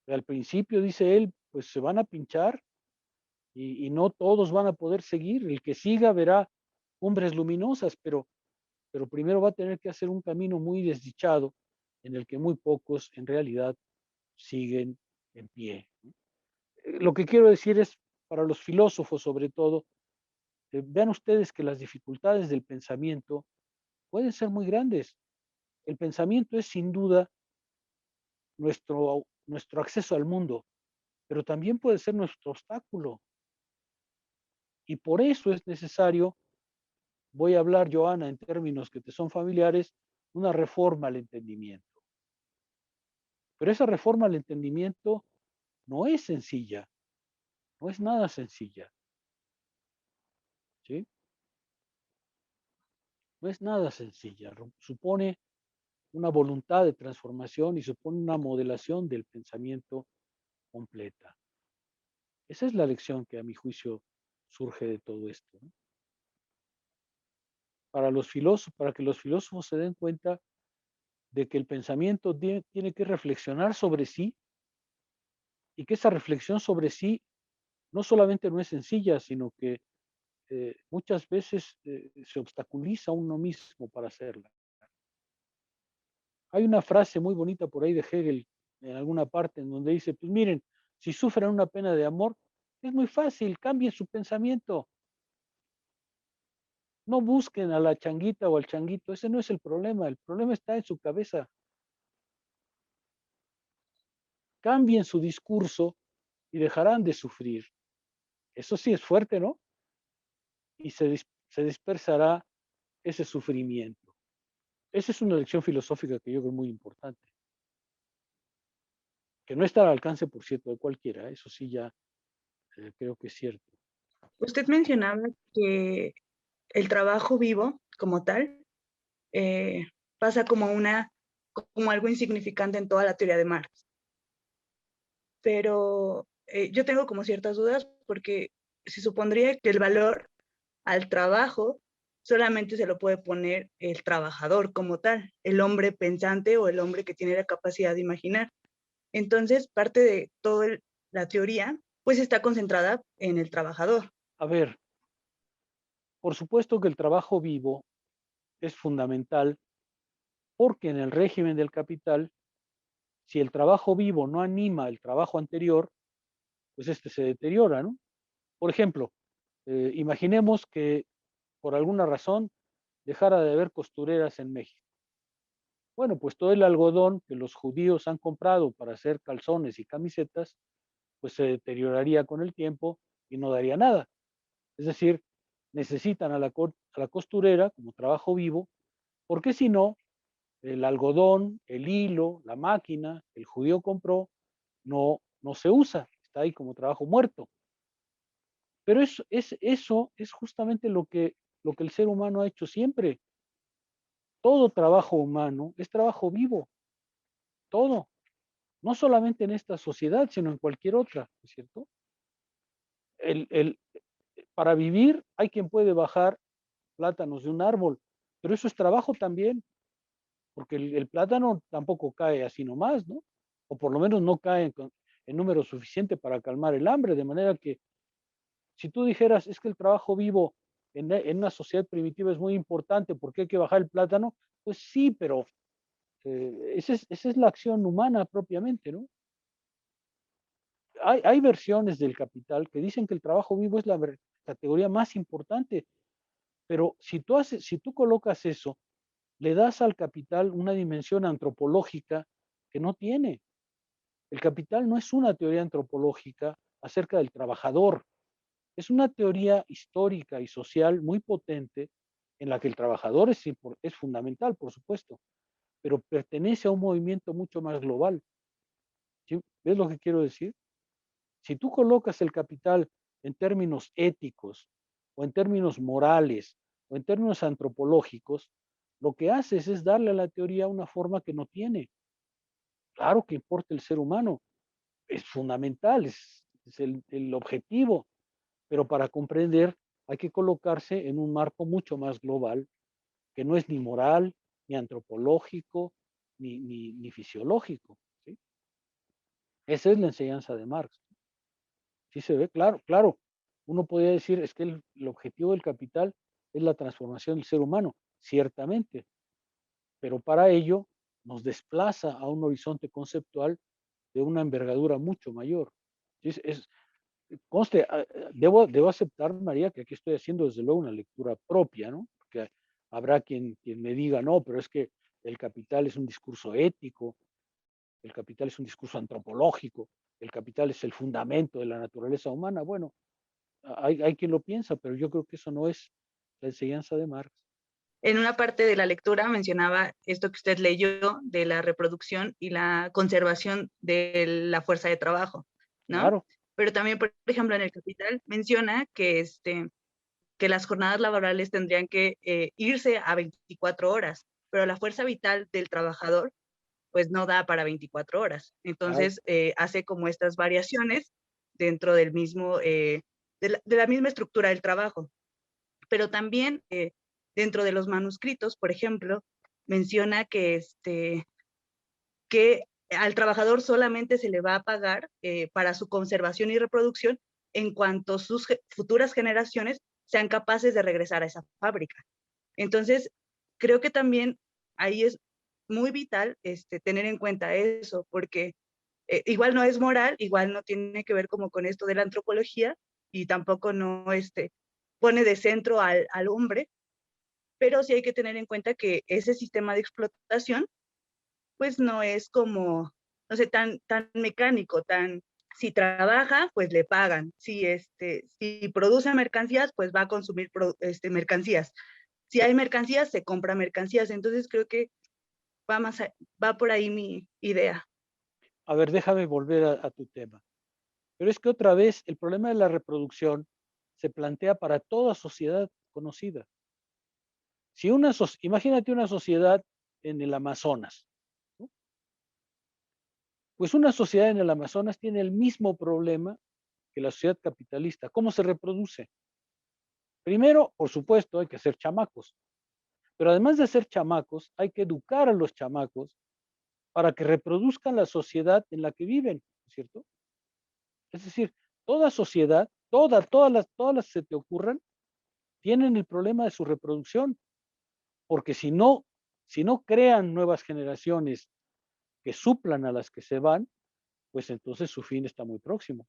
Al principio, dice él, pues se van a pinchar y no todos van a poder seguir. El que siga verá cumbres luminosas, pero primero va a tener que hacer un camino muy desdichado en el que muy pocos en realidad siguen en pie. Lo que quiero decir es, para los filósofos sobre todo, vean ustedes que las dificultades del pensamiento pueden ser muy grandes. El pensamiento es sin duda nuestro acceso al mundo, pero también puede ser nuestro obstáculo. Y por eso es necesario, voy a hablar, Joana, en términos que te son familiares, una reforma al entendimiento. Pero esa reforma al entendimiento no es sencilla, no es nada sencilla, ¿sí? No es nada sencilla. Supone una voluntad de transformación y supone una modelación del pensamiento completa. Esa es la lección que a mi juicio surge de todo esto, ¿no? Para que los filósofos se den cuenta de que el pensamiento tiene que reflexionar sobre sí, y que esa reflexión sobre sí no solamente no es sencilla, sino que muchas veces se obstaculiza a uno mismo para hacerla. Hay una frase muy bonita por ahí de Hegel en alguna parte en donde dice, pues miren, si sufren una pena de amor, es muy fácil, cambien su pensamiento. No busquen a la changuita o al changuito, ese no es el problema está en su cabeza. Cambien su discurso y dejarán de sufrir. Eso sí es fuerte, ¿no? Y se dispersará ese sufrimiento. Esa es una lección filosófica que yo creo muy importante, que no está al alcance, por cierto, de cualquiera. Eso sí ya creo que es cierto. Usted mencionaba que el trabajo vivo como tal eh, pasa como algo insignificante en toda la teoría de Marx. Pero yo tengo como ciertas dudas porque se supondría que el valor al trabajo solamente se lo puede poner el trabajador como tal, el hombre pensante o el hombre que tiene la capacidad de imaginar. Entonces, parte de toda la teoría, pues está concentrada en el trabajador. A ver, por supuesto que el trabajo vivo es fundamental porque en el régimen del capital, si el trabajo vivo no anima el trabajo anterior, pues este se deteriora, ¿no? Por ejemplo, imaginemos que por alguna razón dejara de haber costureras en México. Bueno, pues todo el algodón que los judíos han comprado para hacer calzones y camisetas, pues se deterioraría con el tiempo y no daría nada. Es decir, necesitan a la costurera como trabajo vivo, porque si no, el algodón, el hilo, la máquina que el judío compró, no se usa, está ahí como trabajo muerto. Pero eso es justamente lo que el ser humano ha hecho siempre. Todo trabajo humano es trabajo vivo, todo. No solamente en esta sociedad, sino en cualquier otra, ¿no es cierto? El, el, para vivir hay quien puede bajar plátanos de un árbol, pero eso es trabajo también, porque el plátano tampoco cae así nomás, ¿no? O por lo menos no cae en número suficiente para calmar el hambre, de manera que si tú dijeras, es que el trabajo vivo en una sociedad primitiva es muy importante porque hay que bajar el plátano, pues sí, pero esa es la acción humana propiamente, ¿no? Hay versiones del Capital que dicen que el trabajo vivo es la categoría más importante, pero si tú colocas eso, le das al Capital una dimensión antropológica que no tiene. El Capital no es una teoría antropológica acerca del trabajador, es una teoría histórica y social muy potente en la que el trabajador es fundamental, por supuesto, pero pertenece a un movimiento mucho más global. ¿Sí? ¿Ves lo que quiero decir? Si tú colocas el capital en términos éticos o en términos morales o en términos antropológicos, lo que haces es darle a la teoría una forma que no tiene. Claro que importa el ser humano, es fundamental, es el objetivo, pero para comprender hay que colocarse en un marco mucho más global, que no es ni moral, ni antropológico, ni fisiológico. ¿Sí? Esa es la enseñanza de Marx. Sí se ve, claro, claro. Uno podría decir, es que el objetivo del capital es la transformación del ser humano, ciertamente, pero para ello nos desplaza a un horizonte conceptual de una envergadura mucho mayor. Conste, debo aceptar, María, que aquí estoy haciendo desde luego una lectura propia, ¿no? Porque habrá quien me diga, no, pero es que el capital es un discurso ético, el capital es un discurso antropológico, el capital es el fundamento de la naturaleza humana. Bueno, hay quien lo piensa, pero yo creo que eso no es la enseñanza de Marx. En una parte de la lectura mencionaba esto que usted leyó de la reproducción y la conservación de la fuerza de trabajo, ¿no? Claro. Pero también, por ejemplo, en el Capital menciona que las jornadas laborales tendrían que irse a 24 horas, pero la fuerza vital del trabajador pues no da para 24 horas. Claro. Entonces hace como estas variaciones dentro del mismo, de la misma estructura del trabajo. Pero también dentro de los manuscritos, por ejemplo, menciona que al trabajador solamente se le va a pagar para su conservación y reproducción en cuanto sus futuras generaciones sean capaces de regresar a esa fábrica. Entonces, creo que también ahí es muy vital tener en cuenta eso, porque igual no es moral, igual no tiene que ver como con esto de la antropología y tampoco no pone de centro al hombre, pero sí hay que tener en cuenta que ese sistema de explotación pues no es como, no sé, tan mecánico, si trabaja, pues le pagan, si produce mercancías, pues va a consumir mercancías, si hay mercancías, se compra mercancías, entonces creo que va por ahí mi idea. A ver, déjame volver a tu tema. Pero es que otra vez el problema de la reproducción se plantea para toda sociedad conocida. Si imagínate una sociedad en el Amazonas, ¿no? Pues una sociedad en el Amazonas tiene el mismo problema que la sociedad capitalista. ¿Cómo se reproduce? Primero, por supuesto, hay que hacer chamacos, pero además de hacer chamacos, hay que educar a los chamacos para que reproduzcan la sociedad en la que viven, ¿cierto? Es decir, toda sociedad, todas las que se te ocurran, tienen el problema de su reproducción, porque si no crean nuevas generaciones que suplan a las que se van, pues entonces su fin está muy próximo.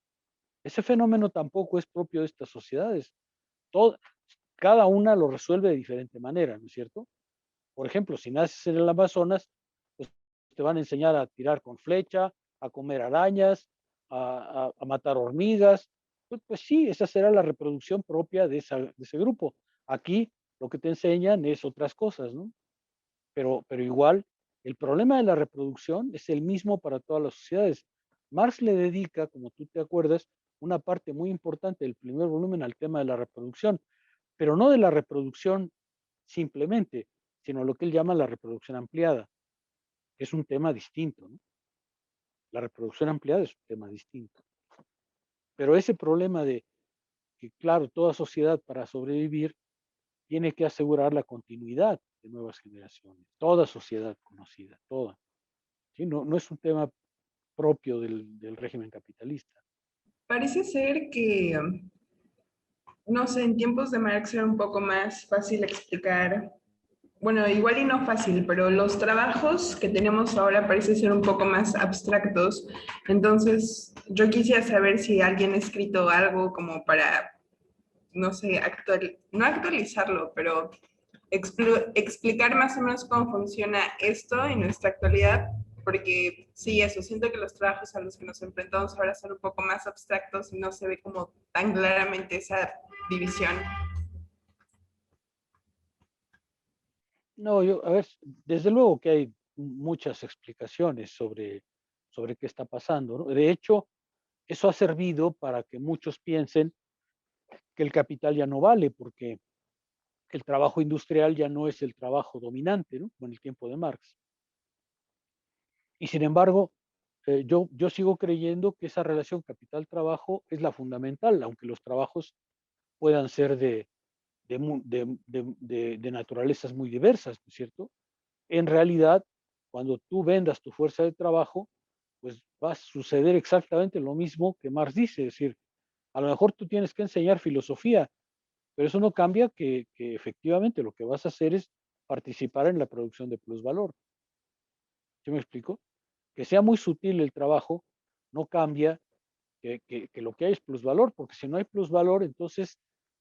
Ese fenómeno tampoco es propio de estas sociedades. Todo, cada una lo resuelve de diferente manera, ¿no es cierto? Por ejemplo, si naces en el Amazonas, pues te van a enseñar a tirar con flecha, a comer arañas, a matar hormigas. Pues sí, esa será la reproducción propia de ese grupo. Aquí lo que te enseñan es otras cosas, ¿no? Pero igual, el problema de la reproducción es el mismo para todas las sociedades. Marx le dedica, como tú te acuerdas, una parte muy importante del primer volumen al tema de la reproducción, pero no de la reproducción simplemente, sino lo que él llama la reproducción ampliada, que es un tema distinto, ¿no? La reproducción ampliada es un tema distinto. Pero ese problema de que, claro, toda sociedad para sobrevivir tiene que asegurar la continuidad de nuevas generaciones, toda sociedad conocida, toda. ¿Sí? No es un tema propio del régimen capitalista. Parece ser que, no sé, en tiempos de Marx era un poco más fácil explicar, bueno, igual y no fácil, pero los trabajos que tenemos ahora parecen ser un poco más abstractos. Entonces, yo quisiera saber si alguien ha escrito algo como para, no sé, no actualizarlo, pero explicar más o menos cómo funciona esto en nuestra actualidad, porque sí, eso, siento que los trabajos a los que nos enfrentamos ahora son un poco más abstractos y no se ve como tan claramente esa división. No, a ver, desde luego que hay muchas explicaciones sobre qué está pasando, ¿no? De hecho, eso ha servido para que muchos piensen que el capital ya no vale, porque el trabajo industrial ya no es el trabajo dominante, ¿no? Como en el tiempo de Marx. Y sin embargo, yo sigo creyendo que esa relación capital-trabajo es la fundamental, aunque los trabajos puedan ser de naturalezas muy diversas, ¿no es cierto? En realidad, cuando tú vendas tu fuerza de trabajo, pues va a suceder exactamente lo mismo que Marx dice, es decir, a lo mejor tú tienes que enseñar filosofía, pero eso no cambia que efectivamente lo que vas a hacer es participar en la producción de plusvalor. ¿Sí me explico? Que sea muy sutil el trabajo, no cambia que lo que hay es plusvalor, porque si no hay plusvalor, entonces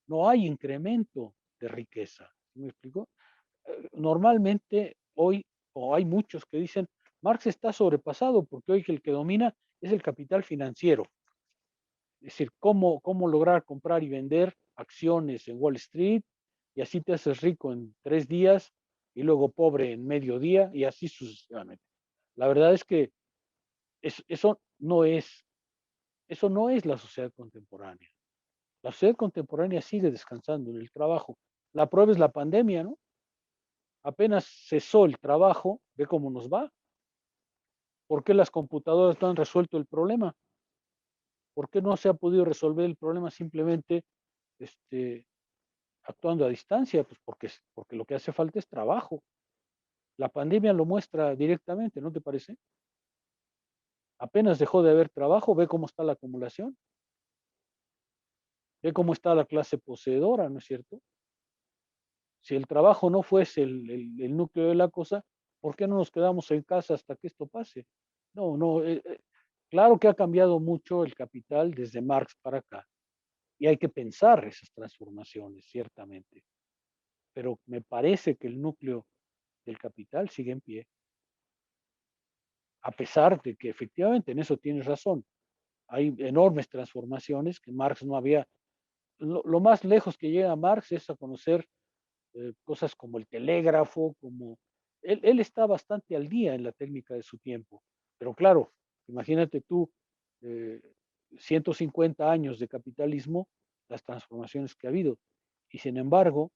no hay incremento de riqueza. ¿Sí me explico? Normalmente hoy, o hay muchos que dicen, Marx está sobrepasado porque hoy el que domina es el capital financiero. Es decir, cómo lograr comprar y vender acciones en Wall Street y así te haces rico en 3 días y luego pobre en medio día y así sucesivamente. La verdad es que eso no es la sociedad contemporánea. La sociedad contemporánea sigue descansando en el trabajo. La prueba es la pandemia, ¿no? Apenas cesó el trabajo, ve cómo nos va. ¿Por qué las computadoras no han resuelto el problema? ¿Por qué no se ha podido resolver el problema simplemente este, actuando a distancia? Pues porque lo que hace falta es trabajo. La pandemia lo muestra directamente, ¿no te parece? Apenas dejó de haber trabajo, ve cómo está la acumulación, ve cómo está la clase poseedora, ¿no es cierto? Si el trabajo no fuese el núcleo de la cosa, ¿por qué no nos quedamos en casa hasta que esto pase? No, claro que ha cambiado mucho el capital desde Marx para acá y hay que pensar esas transformaciones, ciertamente, pero me parece que el núcleo del capital sigue en pie, a pesar de que efectivamente en eso tienes razón. Hay enormes transformaciones que Marx no había. Lo más lejos que llega Marx es a conocer cosas como el telégrafo, como él está bastante al día en la técnica de su tiempo. Pero claro, imagínate tú, eh, 150 años de capitalismo, las transformaciones que ha habido. Y sin embargo,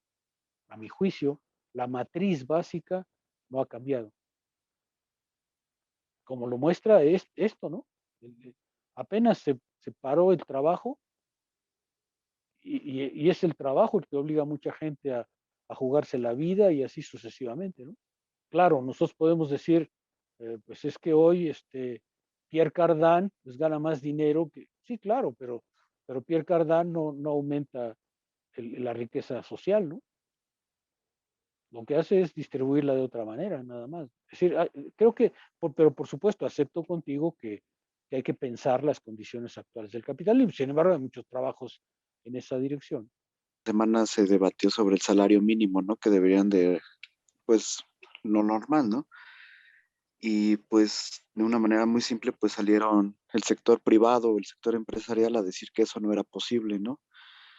a mi juicio, la matriz básica no ha cambiado. Como lo muestra es esto, ¿no? Apenas se paró el trabajo y es el trabajo el que obliga a mucha gente a jugarse la vida y así sucesivamente, ¿no? Claro, nosotros podemos decir, pues es que hoy Pierre Cardin pues gana más dinero que, sí, claro, pero Pierre Cardin no aumenta la riqueza social, ¿no? Lo que hace es distribuirla de otra manera, nada más. Es decir, creo que, pero por supuesto, acepto contigo que hay que pensar las condiciones actuales del capitalismo. Sin embargo, hay muchos trabajos en esa dirección. Semana se debatió sobre el salario mínimo, ¿no? Que deberían de, pues, lo normal, ¿no? Y pues de una manera muy simple, pues salieron el sector privado, el sector empresarial a decir que eso no era posible, ¿no?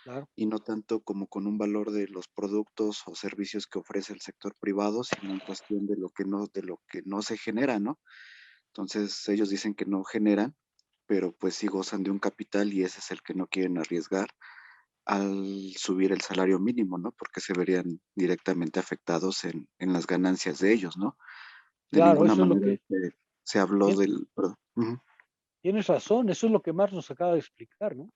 Claro. Y no tanto como con un valor de los productos o servicios que ofrece el sector privado, sino en cuestión de lo que no se genera, ¿no? Entonces ellos dicen que no generan, pero pues sí gozan de un capital y ese es el que no quieren arriesgar al subir el salario mínimo, ¿no? Porque se verían directamente afectados en las ganancias de ellos, ¿no? De Claro, ninguna eso es lo manera que se habló tien- del... perdón. Ujú. tienes razón, eso es lo que Marx nos acaba de explicar, ¿no?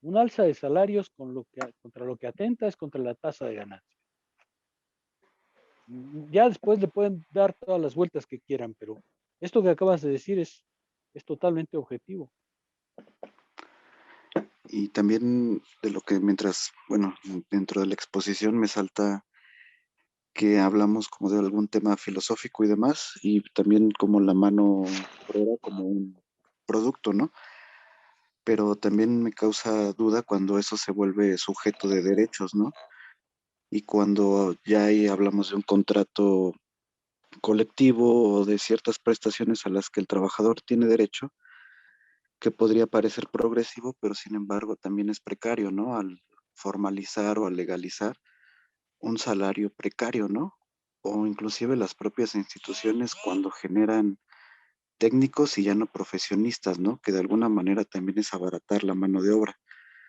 Un alza de salarios contra lo que atenta es contra la tasa de ganancia. Ya después le pueden dar todas las vueltas que quieran, pero esto que acabas de decir es totalmente objetivo. Y también de lo que mientras, bueno, dentro de la exposición me salta que hablamos como de algún tema filosófico y demás, y también como la mano obrera como un producto, ¿no? Pero también me causa duda cuando eso se vuelve sujeto de derechos, ¿no? Y cuando ya ahí hablamos de un contrato colectivo o de ciertas prestaciones a las que el trabajador tiene derecho, que podría parecer progresivo, pero sin embargo también es precario, ¿no? Al formalizar o al legalizar un salario precario, ¿no? O inclusive las propias instituciones cuando generan técnicos y ya no profesionistas, ¿no? Que de alguna manera también es abaratar la mano de obra.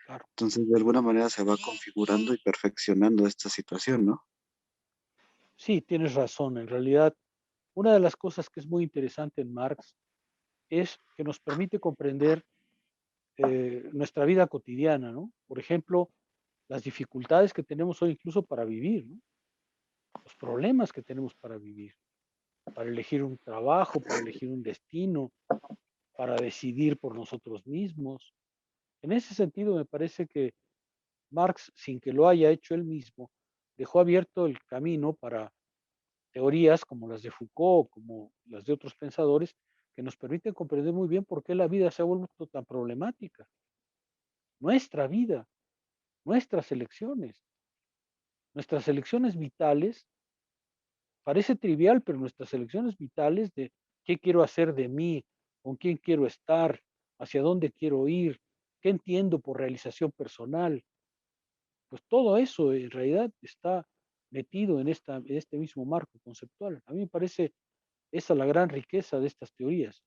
Claro. Entonces, de alguna manera se va configurando y perfeccionando esta situación, ¿no? Sí, tienes razón. En realidad, una de las cosas que es muy interesante en Marx es que nos permite comprender nuestra vida cotidiana, ¿no? Por ejemplo, las dificultades que tenemos hoy incluso para vivir, ¿no? Los problemas que tenemos para elegir un trabajo, para elegir un destino, para decidir por nosotros mismos. En ese sentido, me parece que Marx, sin que lo haya hecho él mismo, dejó abierto el camino para teorías como las de Foucault, como las de otros pensadores, que nos permiten comprender muy bien por qué la vida se ha vuelto tan problemática. Nuestra vida, nuestras elecciones vitales, parece trivial, pero nuestras elecciones vitales de qué quiero hacer de mí, con quién quiero estar, hacia dónde quiero ir, qué entiendo por realización personal, pues todo eso en realidad está metido en este mismo marco conceptual. A mí me parece esa la gran riqueza de estas teorías.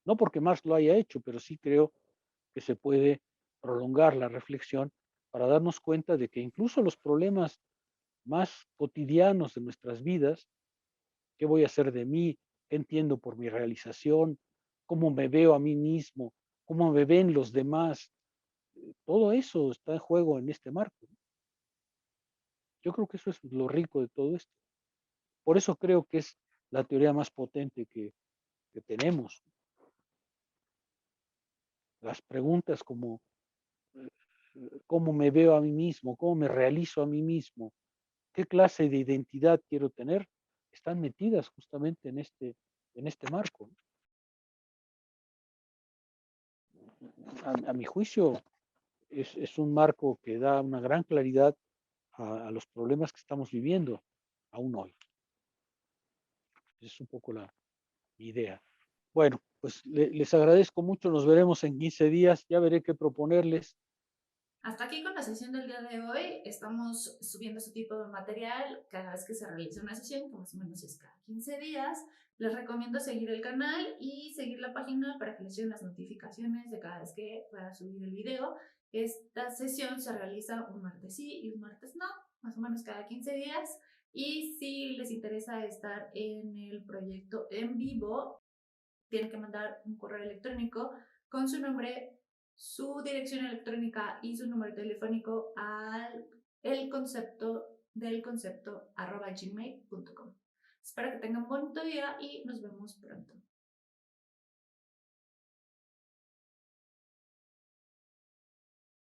No porque Marx lo haya hecho, pero sí creo que se puede prolongar la reflexión para darnos cuenta de que incluso los problemas más cotidianos de nuestras vidas, qué voy a hacer de mí, qué entiendo por mi realización, cómo me veo a mí mismo, cómo me ven los demás, todo eso está en juego en este marco. Yo creo que eso es lo rico de todo esto. Por eso creo que es la teoría más potente que tenemos. Las preguntas como eh, cómo me veo a mí mismo, cómo me realizo a mí mismo, qué clase de identidad quiero tener, están metidas justamente en este marco. A mi juicio, es un marco que da una gran claridad a los problemas que estamos viviendo aún hoy. Es un poco la idea. Bueno, pues les agradezco mucho, nos veremos en 15 días, ya veré qué proponerles. Hasta aquí con la sesión del día de hoy. Estamos subiendo este tipo de material cada vez que se realiza una sesión, que más o menos es cada 15 días. Les recomiendo seguir el canal y seguir la página para que les lleguen las notificaciones de cada vez que pueda subir el video. Esta sesión se realiza un martes sí y un martes no, más o menos cada 15 días. Y si les interesa estar en el proyecto en vivo, tienen que mandar un correo electrónico con su nombre, su dirección electrónica y su número telefónico al el concepto del concepto @gmail.com. Espero que tengan un bonito día y nos vemos pronto.